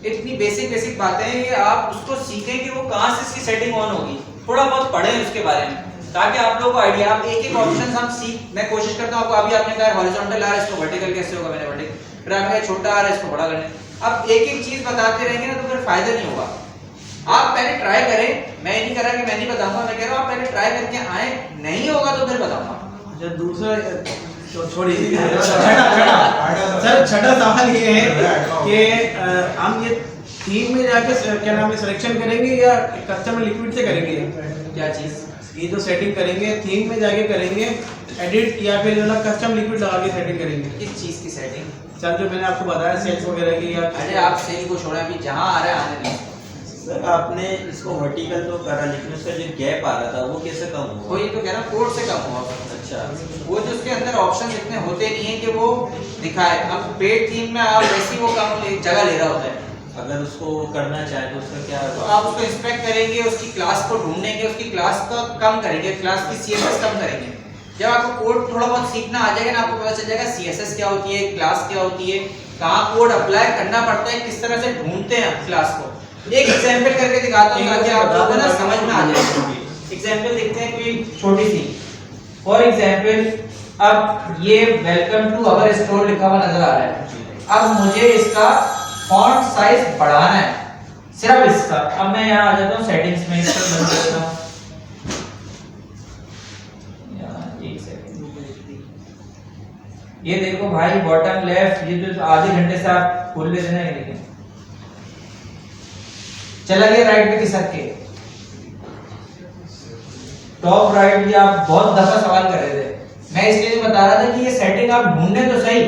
इतनी बेसिक बातें हैं कि आप उसको सीखें कि वो कहां से इसकी सेटिंग ऑन होगी। थोड़ा बहुत पढ़ें उसके बारे में, ताकि आप लोगों को आइडिया, आप एक एक ऑप्शन हम सीख, मैं कोशिश करता हूँ आपको, अभी आपने कहा हॉरिजॉन्टल आ रहा है इसको वर्टिकल कैसे होगा, मैंने वर्टिकल, फिर आपने कहा छोटा आ रहा है इसको बड़ा करने, अब एक एक चीज बताते रहेंगे ना तो फिर फायदा नहीं होगा। आप पहले ट्राई करें, मैं नहीं कर रहा कि मैं नहीं बताऊंगा, मैं कह रहा हूँ आप पहले ट्राई करके आए, नहीं होगा तो फिर बताऊंगा। अच्छा दूसरा छोड़िए सर, छठा सवाल ये है कि हम ये थीम में जाके क्या नाम है सिलेक्शन करेंगे या कस्टमर लिक्विड से करेंगे? क्या चीज? ये जो सेटिंग करेंगे थीम में जाके करेंगे एडिट, या फिर जो ना कस्टम लिक्विड लगा के सेटिंग करेंगे? किस चीज की सेटिंग? सर जो मैंने आपको बताया सेल्स वगैरह की, या अरे आप सेल को छोड़े, अभी जहाँ आ रहा है आने दें। सर आपने इसको वर्टिकल तो करा, लेकिन उसका जो गैप आ रहा था वो कैसे कम हुआ? वही तो कह रहा हूँ, कोड से कम हुआ। अच्छा, वो जो उसके अंदर ऑप्शन इतने होते नहीं है कि वो दिखाए। अब पेड थीम में आप वैसी वो कम जगह ले रहा होता है। अगर उसको करना चाहे तो उसका क्या तो आप उसको इंस्पेक्ट करेंगे, उसकी क्लास को ढूंढेंगे, उसकी क्लास का कम करेंगे, क्लास की सीएसएस कम करेंगे। जब आपको कोड थोड़ा बहुत सीखना आ जाएगा ना, आपको पता चल जाएगा सीएसएस क्या होती है, क्लास क्या होती है, कहाँ कोड अप्लाई करना पड़ता है, किस तरह से ढूंढते हैं क्लास को। एक एग्जांपल करके दिखाता हूँ ताकि आप लोगों को ना समझ में आ जाए। एग्जांपल देखते हैं कोई छोटी सी। फॉर एग्जांपल, अब ये वेलकम टू अवर स्टोर लिखा हुआ नजर आ रहा है। अब मुझे इसका फॉन्ट साइज बढ़ाना है, सिर्फ इसका। अब मैं यहाँ आ जाता हूँ सेटिंग्स में, इसका बंद करता हूँ। एक सेकंड, ये देखो भाई बॉटम लेफ्ट, ये जो आधे घंटे से आप खोल लेते ना, लेकिन चला गया राइट पे खिसक के। टॉप राइट भी आप बहुत दफा सवाल कर रहे थे, मैं इसलिए बता रहा था कि ये सेटिंग आप ढूंढने तो सही।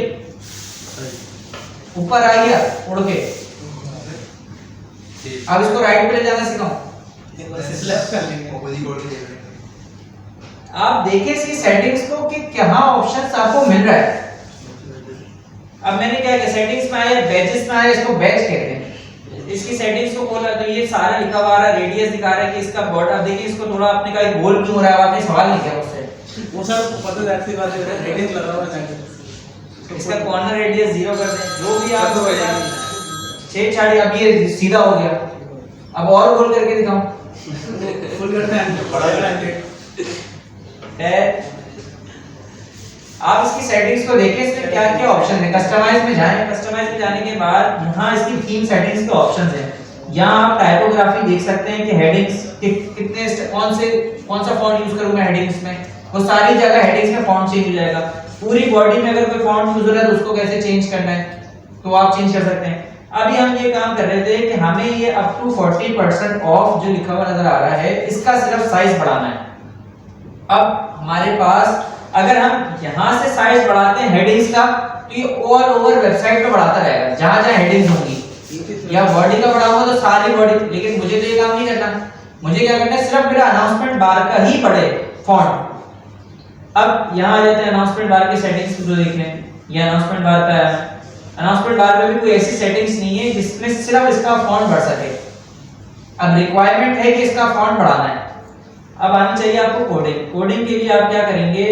ऊपर आ गया उड़ के, अब इसको राइट पे ले जाना सिखाऊं। आप देखिए इसकी सेटिंग्स को कि कहां ऑप्शंस आपको मिल रहा है। अब मैंने क्या किया, सेटिंग्स में आया, बैचेस में आया, इसको बैच कहते हैं। इसकी सेटिंग्स को खोला तो ये सारा लिखा हुआ आ रहा है, रेडियस दिखा रहा है कि इसका बॉर्डर। देखिए इसको थोड़ा आपने कहा गोल क्यों हो रहा है, आपने सवाल नहीं किया उससे। वो सर पता जाती बात है, रेडियस लगा हुआ है, इसका कॉर्नर रेडियस 0 कर दें, जो भी आप छेड़छाड़ी। अब ये सीधा हो गया, अब और गोल करके दिखाऊं, फुल करते हैं, बड़ा करते है। आप इसकी सेटिंग्स को देखिए, इसमें क्या क्या ऑप्शन है। कस्टमाइज में जाएं, कस्टमाइज में जाने के बाद यहाँ इसकी थीम सेटिंग्स के ऑप्शंस हैं। यहाँ आप टाइपोग्राफी देख सकते हैं कि हेडिंग्स कितने कौन सा फॉन्ट यूज करूंगा हेडिंग्स में, वो सारी जगह हेडिंग्स में फॉन्ट चेंज हो जाएगा। पूरी बॉडी में अगर कोई फॉन्ट यूज हो रहा है तो उसको कैसे चेंज करना है, तो आप चेंज कर सकते हैं। अभी हम ये काम कर रहे थे कि हमें ये अप टू 40% ऑफ जो लिखा हुआ नजर आ रहा है, इसका सिर्फ साइज बढ़ाना है। अब हमारे पास अगर हम यहाँ से साइज बढ़ाते हैं हेडिंग्स का, तो ये ऑल ओवर वेबसाइट पे बढ़ाता रहेगा, जहां जहां हेडिंग्स होंगी। या बॉडी का बढ़ा हुआ तो सारी बॉडी, लेकिन मुझे तो ये काम नहीं करना। मुझे क्या करना है, सिर्फ मेरा अनाउंसमेंट बार का ही पड़े फॉन्ट। अब यहाँ आ जाते हैं अनाउंसमेंट बार की सेटिंग्स को देख लें। ये अनाउंसमेंट बार का है, अनाउंसमेंट बार में भी कोई ऐसी सेटिंग्स नहीं है जिसमें सिर्फ इसका फॉन्ट बढ़ सके। अब रिक्वायरमेंट है कि इसका फॉन्ट बढ़ाना है। अब आनी चाहिए आपको कोडिंग। कोडिंग के लिए आप क्या करेंगे,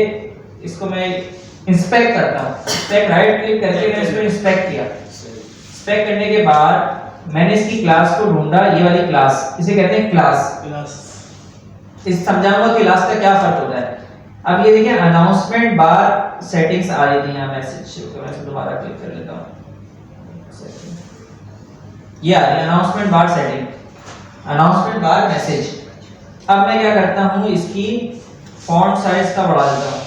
इसको मैं इंस्पेक्ट करता हूँ। इंस्पेक्ट राइट क्लिक करके मैंने इसको इंस्पेक्ट किया। इंस्पेक्ट करने के बाद मैंने इसकी क्लास को ढूंढा, ये वाली क्लास, इसे कहते हैं क्लास। इस समझाऊंगा क्लास का क्या फर्क होता है। अब ये देखिए अनाउंसमेंट बार सेटिंग्स आ रही थी यहाँ, मैसेज तो मैं दोबारा क्लिक कर लेता हूँ। ये आ रही है अनाउंसमेंट बार सेटिंग, अनाउंसमेंट बार मैसेज। अब मैं क्या करता हूँ, इसकी फॉन्ट साइज का बढ़ा देता हूँ।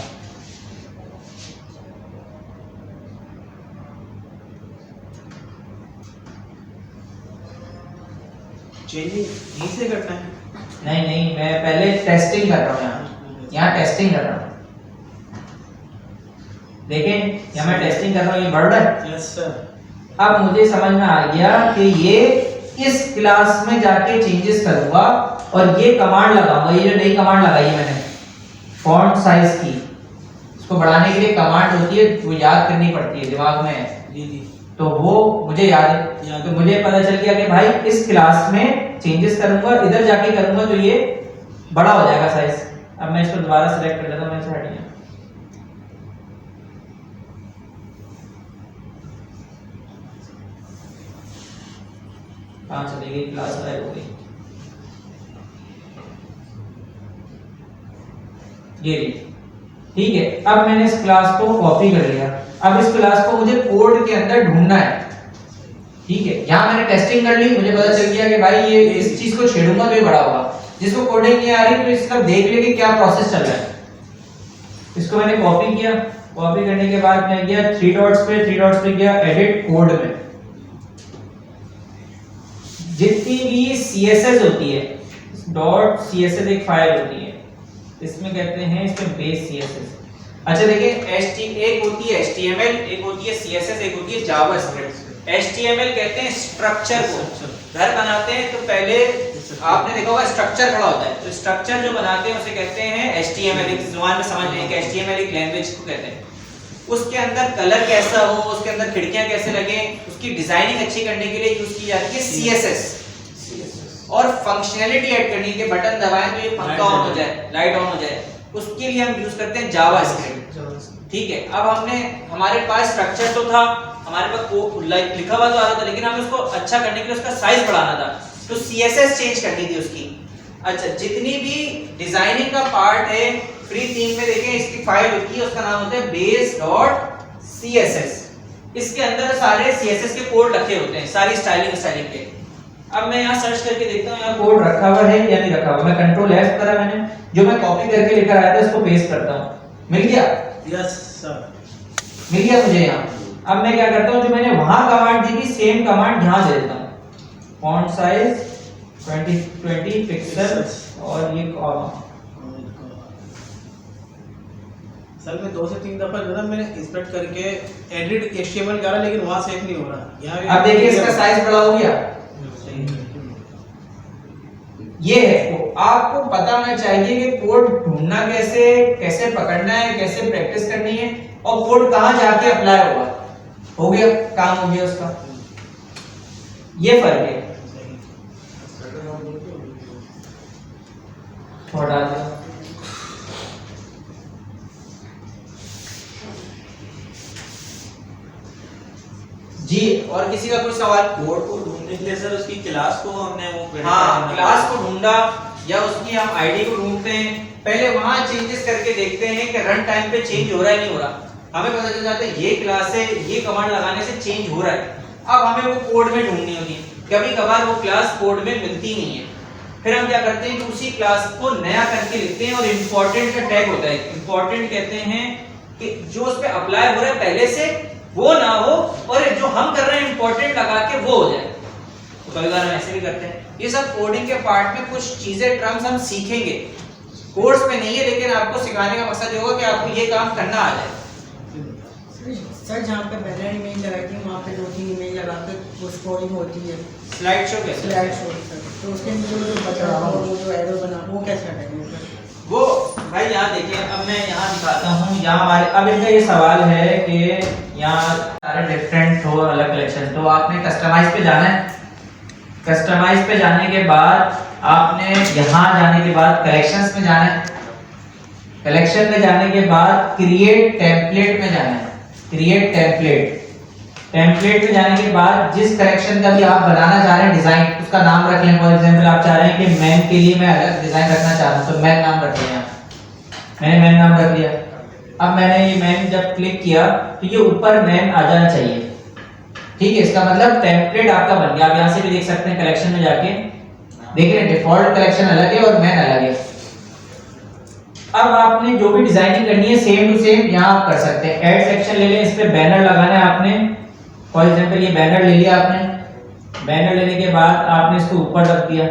चेंजिंग यहीं से करना है? नहीं, मैं पहले टेस्टिंग कर रहा हूँ। यहाँ टेस्टिंग कर रहा हूँ, देखें यहाँ मैं टेस्टिंग कर रहा हूँ, ये बढ़ रहा है। Yes sir. अब मुझे समझ में आ गया कि ये इस क्लास में जाके चेंजेस करूंगा और ये कमांड लगाऊंगा। ये जो नई कमांड लगाई है मैंने फॉन्ट साइज की, इसको बढ़ाने के लिए कमांड होती है, वो याद करनी पड़ती है, दिमाग में है जी। तो वो मुझे याद है। तो मुझे पता चल गया कि भाई इस क्लास में चेंजेस करूंगा, इधर जाके करूंगा तो ये बड़ा हो जाएगा साइज। अब मैं इसको दोबारा सेलेक्ट कर लेता हूँ, मैं इसे हट गया। कहाँ चली गई क्लास, गायब हो गई। ये लीजिए, ठीक है। अब मैंने इस क्लास को कॉपी कर लिया, अब इस क्लास को मुझे कोड के अंदर ढूंढना है, ठीक है। यहाँ मैंने टेस्टिंग कर ली, मुझे पता चल गया कि भाई ये इस चीज को छेड़ूंगा तो ये बड़ा होगा। जिसको कोडिंग नहीं आ रही तो इसका देख ले कि क्या प्रोसेस चल रहा है। इसको मैंने कॉपी किया, कॉपी करने के बाद मैं गया 3 डॉट्स पे गया एडिट कोड में। जितनी भी CSS होती है, डॉट CSS एक फाइल होती है, इसमें कहते हैं इसमें बेस CSS। अच्छा देखिए, एक होती है HTML, एक होती है CSS, एक होती है जावास्क्रिप्ट। HTML कहते हैं स्ट्रक्चर को, घर बनाते हैं तो पहले आपने देखा होगा स्ट्रक्चर खड़ा होता है, तो स्ट्रक्चर जो बनाते हैं उसे कहते हैं HTML। एक जुबान में समझ लें कि HTML एक लैंग्वेज को कहते हैं। उसके अंदर कलर कैसा हो, उसके अंदर खिड़कियां कैसे लगे, उसकी डिजाइनिंग अच्छी करने के लिए यूज की जाती है CSS। और फंक्शनैलिटी ऐड करने के बटन दबाएं तो ये पंखा ऑन हो जाए, लाइट ऑन हो जाए, उसके लिए हम यूज करते हैं जावास्क्रिप्ट, ठीक है। अब हमारे पास स्ट्रक्चर तो था, हमारे पास लाइक लिखा हुआ तो आ रहा था, लेकिन हमें उसको अच्छा करने के लिए उसका साइज बढ़ाना था, तो CSS चेंज करनी थी उसकी। अच्छा, जितनी भी डिजाइनिंग का पार्ट है फ्री थीम में देखें, इसकी फाइल होती है, उसका नाम होता है base.css। इसके अंदर सारे CSS के कोड रखे होते हैं, सारी स्टाइलिंग के। अब मैं यहाँ सर्च करके देखता हूँ यहाँ कोड रखा हुआ है या नहीं रखा हुआ। मैं कंट्रोल F करा, मैंने जो मैं कॉपी करके लेकर आया था उसको पेस्ट करता हूँ। मिल गया? यस सर, मिल गया मुझे यहाँ। अब मैं क्या करता हूँ, जो मैंने वहां कमांड दी थी सेम कमांड यहाँ दे देता हूँ। फॉन्ट साइज 20 पिक्सल और ये कॉमा। सर मैं 2 से 3 दफा जो ना मैंने इंस्पेक्ट करके एडिट HTML करा, लेकिन वहां सेव नहीं हो रहा। यहाँ अब देखिए इसका साइज बड़ा हो गया, ये है। तो आपको पता होना चाहिए कि कोड ढूंढना कैसे, कैसे पकड़ना है, कैसे प्रैक्टिस करनी है, और कोड कहां जाके अप्लाई होगा। हो गया, काम हो गया उसका। ये फर्क है। थोड़ा जी, और किसी का कोई सवाल? कोड को ढूंढने के लिए सर उसकी क्लास को हमने वो हाँ, क्लास को ढूंढा या उसकी हम आईडी को ढूंढते हैं, पहले वहां चेंजेस करके देखते हैं कि रन टाइम पे चेंज हो रहा है नहीं हो रहा। हमें पता चल जाता है ये क्लास है, ये कमांड लगाने से चेंज हो रहा है। अब हमें वो कोड में ढूंढनी होगी, कभी कभार वो क्लास कोड में मिलती नहीं है। फिर हम क्या करते हैं कि उसी क्लास को नया करके लिखते हैं, और इंपॉर्टेंट का टैग होता है। इंपॉर्टेंट कहते हैं कि जो उस पे अप्लाई हो रहा है पहले से वो ना हो, और जो हम कर रहे हैं इंपॉर्टेंट लगा के वो हो जाए। तो कभी बार हम ऐसे भी करते हैं। ये सब कोडिंग के पार्ट में कुछ चीजें, टर्म्स हम सीखेंगे, कोर्स में नहीं है, लेकिन आपको सिखाने का मकसद ये होगा कि आपको ये काम करना आ जाए। सर जहाँ पे बैनर इमेज लगाई थी वहाँ पे 2-3 इमेज लगा के वो स्क्रोलिंग होती है, स्लाइड शो कैसे? स्लाइड शो सर, तो उसके लिए जो बचा वो जो एरो बना वो कैसे हटाएंगे सर? वो भाई यहाँ देखिए, अब मैं यहाँ दिखाता हूँ। यहाँ हमारे अब इनका ये सवाल है कि यहाँ सारे डिफरेंट हो अलग कलेक्शन, तो आपने कस्टमाइज पे जाना है। कस्टमाइज पे जाने के बाद आपने यहाँ जाने के बाद कलेक्शंस में जाना है। कलेक्शन में जाने के बाद क्रिएट टेम्पलेट में जाना है। क्रिएट टेम्पलेट में जाने के बाद जिस कलेक्शन का भी आप बनाना चाह रहे हैं डिजाइन, उसका नाम रख लें। फॉर एग्जांपल आप चाह रहे हैं कि मैन के लिए मैं अलग डिजाइन रखना चाह रहा हूँ, तो मैन नाम रख लिया। मैंने मैन नाम रख लिया। अब मैंने ये मैन जब क्लिक किया तो ये ऊपर मैन आ जाना चाहिए, ठीक है। इसका मतलब टेम्पलेट आपका बन गया। आप यहाँ से भी देख सकते हैं, कलेक्शन में जाके देख रहे हैं डिफॉल्ट कलेक्शन अलग है और मैन अलग है। अब आपने जो भी डिजाइनिंग करनी है सेम टू सेम यहाँ आप कर सकते हैं। ऐड सेक्शन ले लें, इस पे बैनर लगाना है आपने। फॉर एग्जांपल ये बैनर ले लिया आपने। बैनर लेने के बाद आपने इसको ऊपर रख दिया।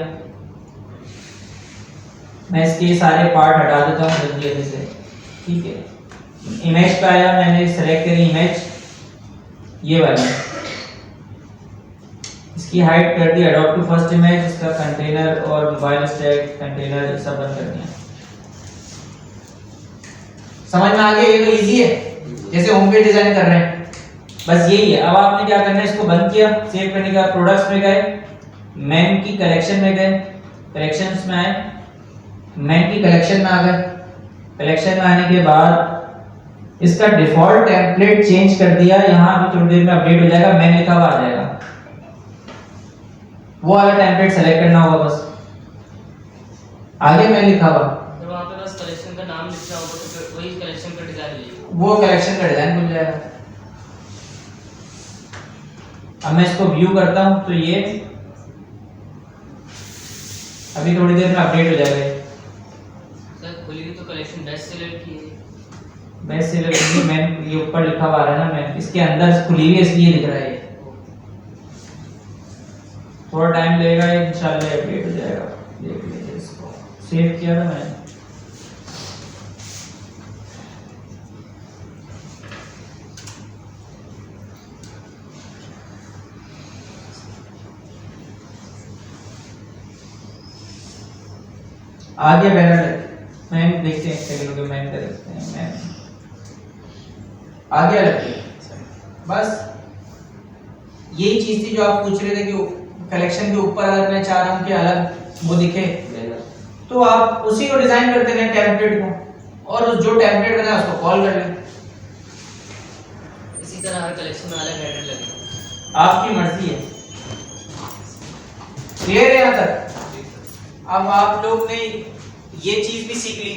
मैं इसके सारे पार्ट हटा देता हूँ जल्दी से, ठीक है। इमेज पे आया, मैंने सेलेक्ट करी इमेज ये वाली, इसकी हाइट कर दी, अडॉप्ट टू फर्स्ट इमेज, इसका कंटेनर और मोबाइल स्टैक कंटेनर सब बंद कर दिया। समझ में आ गया? ये तो इजी है, जैसे होम पेज डिजाइन कर रहे हैं, बस यही है। अब आपने क्या करना है, इसको बंद किया। सेव करने का प्रोडक्ट्स में गए, मैन की कलेक्शन में गए, कलेक्शंस में आए, मैन की कलेक्शन में आ गए। कलेक्शन में आने के बाद इसका डिफॉल्ट टेम्पलेट चेंज कर दिया। यहाँ भी थोड़ी देर में अपडेट हो जाएगा, मैन लिखा हुआ आ जाएगा। वो वाला टेम्पलेट सेलेक्ट करना होगा बस। आगे मैन लिखा हुआ, वहाँ पे बस कलेक्शन कलेक्शन का नाम लिखना होगा तो फिर वही कलेक्शन का डिजाइन लीजिए। वो कलेक्शन का डिजाइन खुल जाएगा। अब मैं इसको व्यू करता हूं तो ये अभी थोड़ी देर में अपडेट हो जाएगा। सर खुलेगी तो कलेक्शन बेस्ट सेलर की है। बेस्ट सेलर की मैं ये ऊपर लिखा हुआ आ रहा है ना, मैं इसके अंदर खुली हुई है इसलिए लिख रहा है। थोड़ा टाइम लगेगा, इंशाल्लाह अपडेट हो जाएगा। देख लीजिए इसको, सेव किया था मैंने। आ गया बैनर। मैम देखते हैं सेकंड के मैम कर देखते हैं। मैम आ गया लगती है। बस यही चीज थी जो आप पूछ रहे थे कि कलेक्शन के ऊपर अगर मैं चाह रहा हूं कि अलग वो दिखे तो आप उसी को डिजाइन करते रहें टेम्पलेट को, और उस जो टेम्पलेट बना उसको कॉल कर लें। इसी तरह हर कलेक्शन में अलग हेडर लगेगा। आपकी मर्जी है। क्लियर है यहाँ तक? अब आप लोग ने ये चीज भी सीख ली।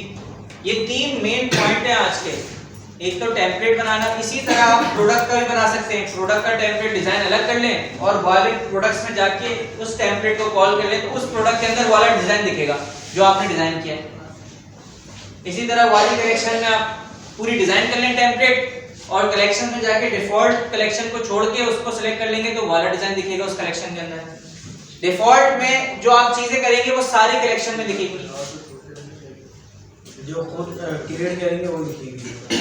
ये 3 मेन पॉइंट है आज के। एक तो टेम्पलेट बनाना, इसी तरह आप प्रोडक्ट का भी बना सकते हैं। प्रोडक्ट का टेम्पलेट डिजाइन अलग कर लें और वाले प्रोडक्ट्स में जाके उस टेम्पलेट को कॉल कर लें तो उस प्रोडक्ट के अंदर वाला डिजाइन दिखेगा जो आपने डिजाइन किया है। इसी तरह वाली कलेक्शन में आप पूरी डिजाइन कर लें टेम्पलेट और कलेक्शन में जाके डिफॉल्ट कलेक्शन को छोड़ के उसको सिलेक्ट कर लेंगे तो वाला डिजाइन दिखेगा उस कलेक्शन के अंदर। डिफॉल्ट में जो आप चीजें करेंगे वो सारी कलेक्शन में दिखेगी। जो खुद क्रिएट करेंगे वो लिखेंगे।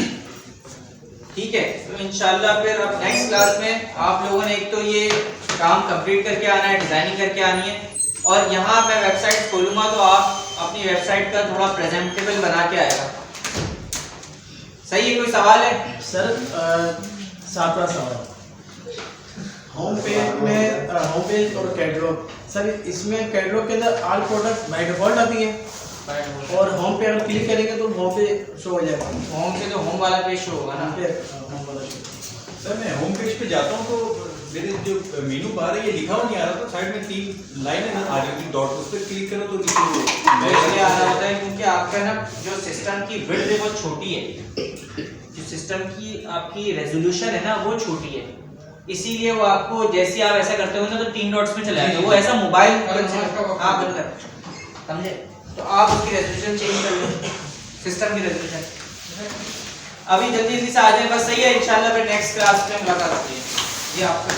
ठीक है, तो इंशाल्लाह फिर अब नेक्स्ट क्लास में आप लोगों ने एक तो ये काम कंप्लीट करके आना है, डिजाइनिंग करके आनी है, और यहाँ मैं वेबसाइट खोलूंगा तो आप अपनी वेबसाइट का थोड़ा प्रेजेंटेबल बना के आएगा। सही है? कोई सवाल है सर? 7वां सवाल, होम पेज में होम पेज और कैटलॉग। सर इसमें कैटलॉग के अंदर ऑल प्रोडक्ट बाय डिफॉल्ट आती है और होम पे अगर क्लिक करेंगे तो होम पे शो हो जाएगा। होम पे तो होम वाला पेज शो होगा ना। होम वाला शो। सर मैं होम पेज पे जाता हूँ तो मेरे जो मेनू बार है ये लिखा हुआ नहीं आ रहा, तो साइड में 3 लाइनें आ रही थी डॉट, उस पर क्लिक करो तो इसलिए आ रहा होता है क्योंकि आपका ना जो सिस्टम की विड्थ है वो छोटी है, जो सिस्टम की आपकी रेजोल्यूशन है ना वो छोटी है, इसीलिए वो आपको जैसे आप ऐसा करते हो ना तो 3 डॉट्स में चला जाएगा। वो ऐसा मोबाइल हाँ बंद कर, समझे? तो आप उसकी रेजोल्यूशन चेंज कर लो, सिस्टम की रेजोल्यूशन। अभी जल्दी से आ जाए बस। सही है, इंशाल्लाह फिर नेक्स्ट क्लास में मुलाकात होती है। ये आपका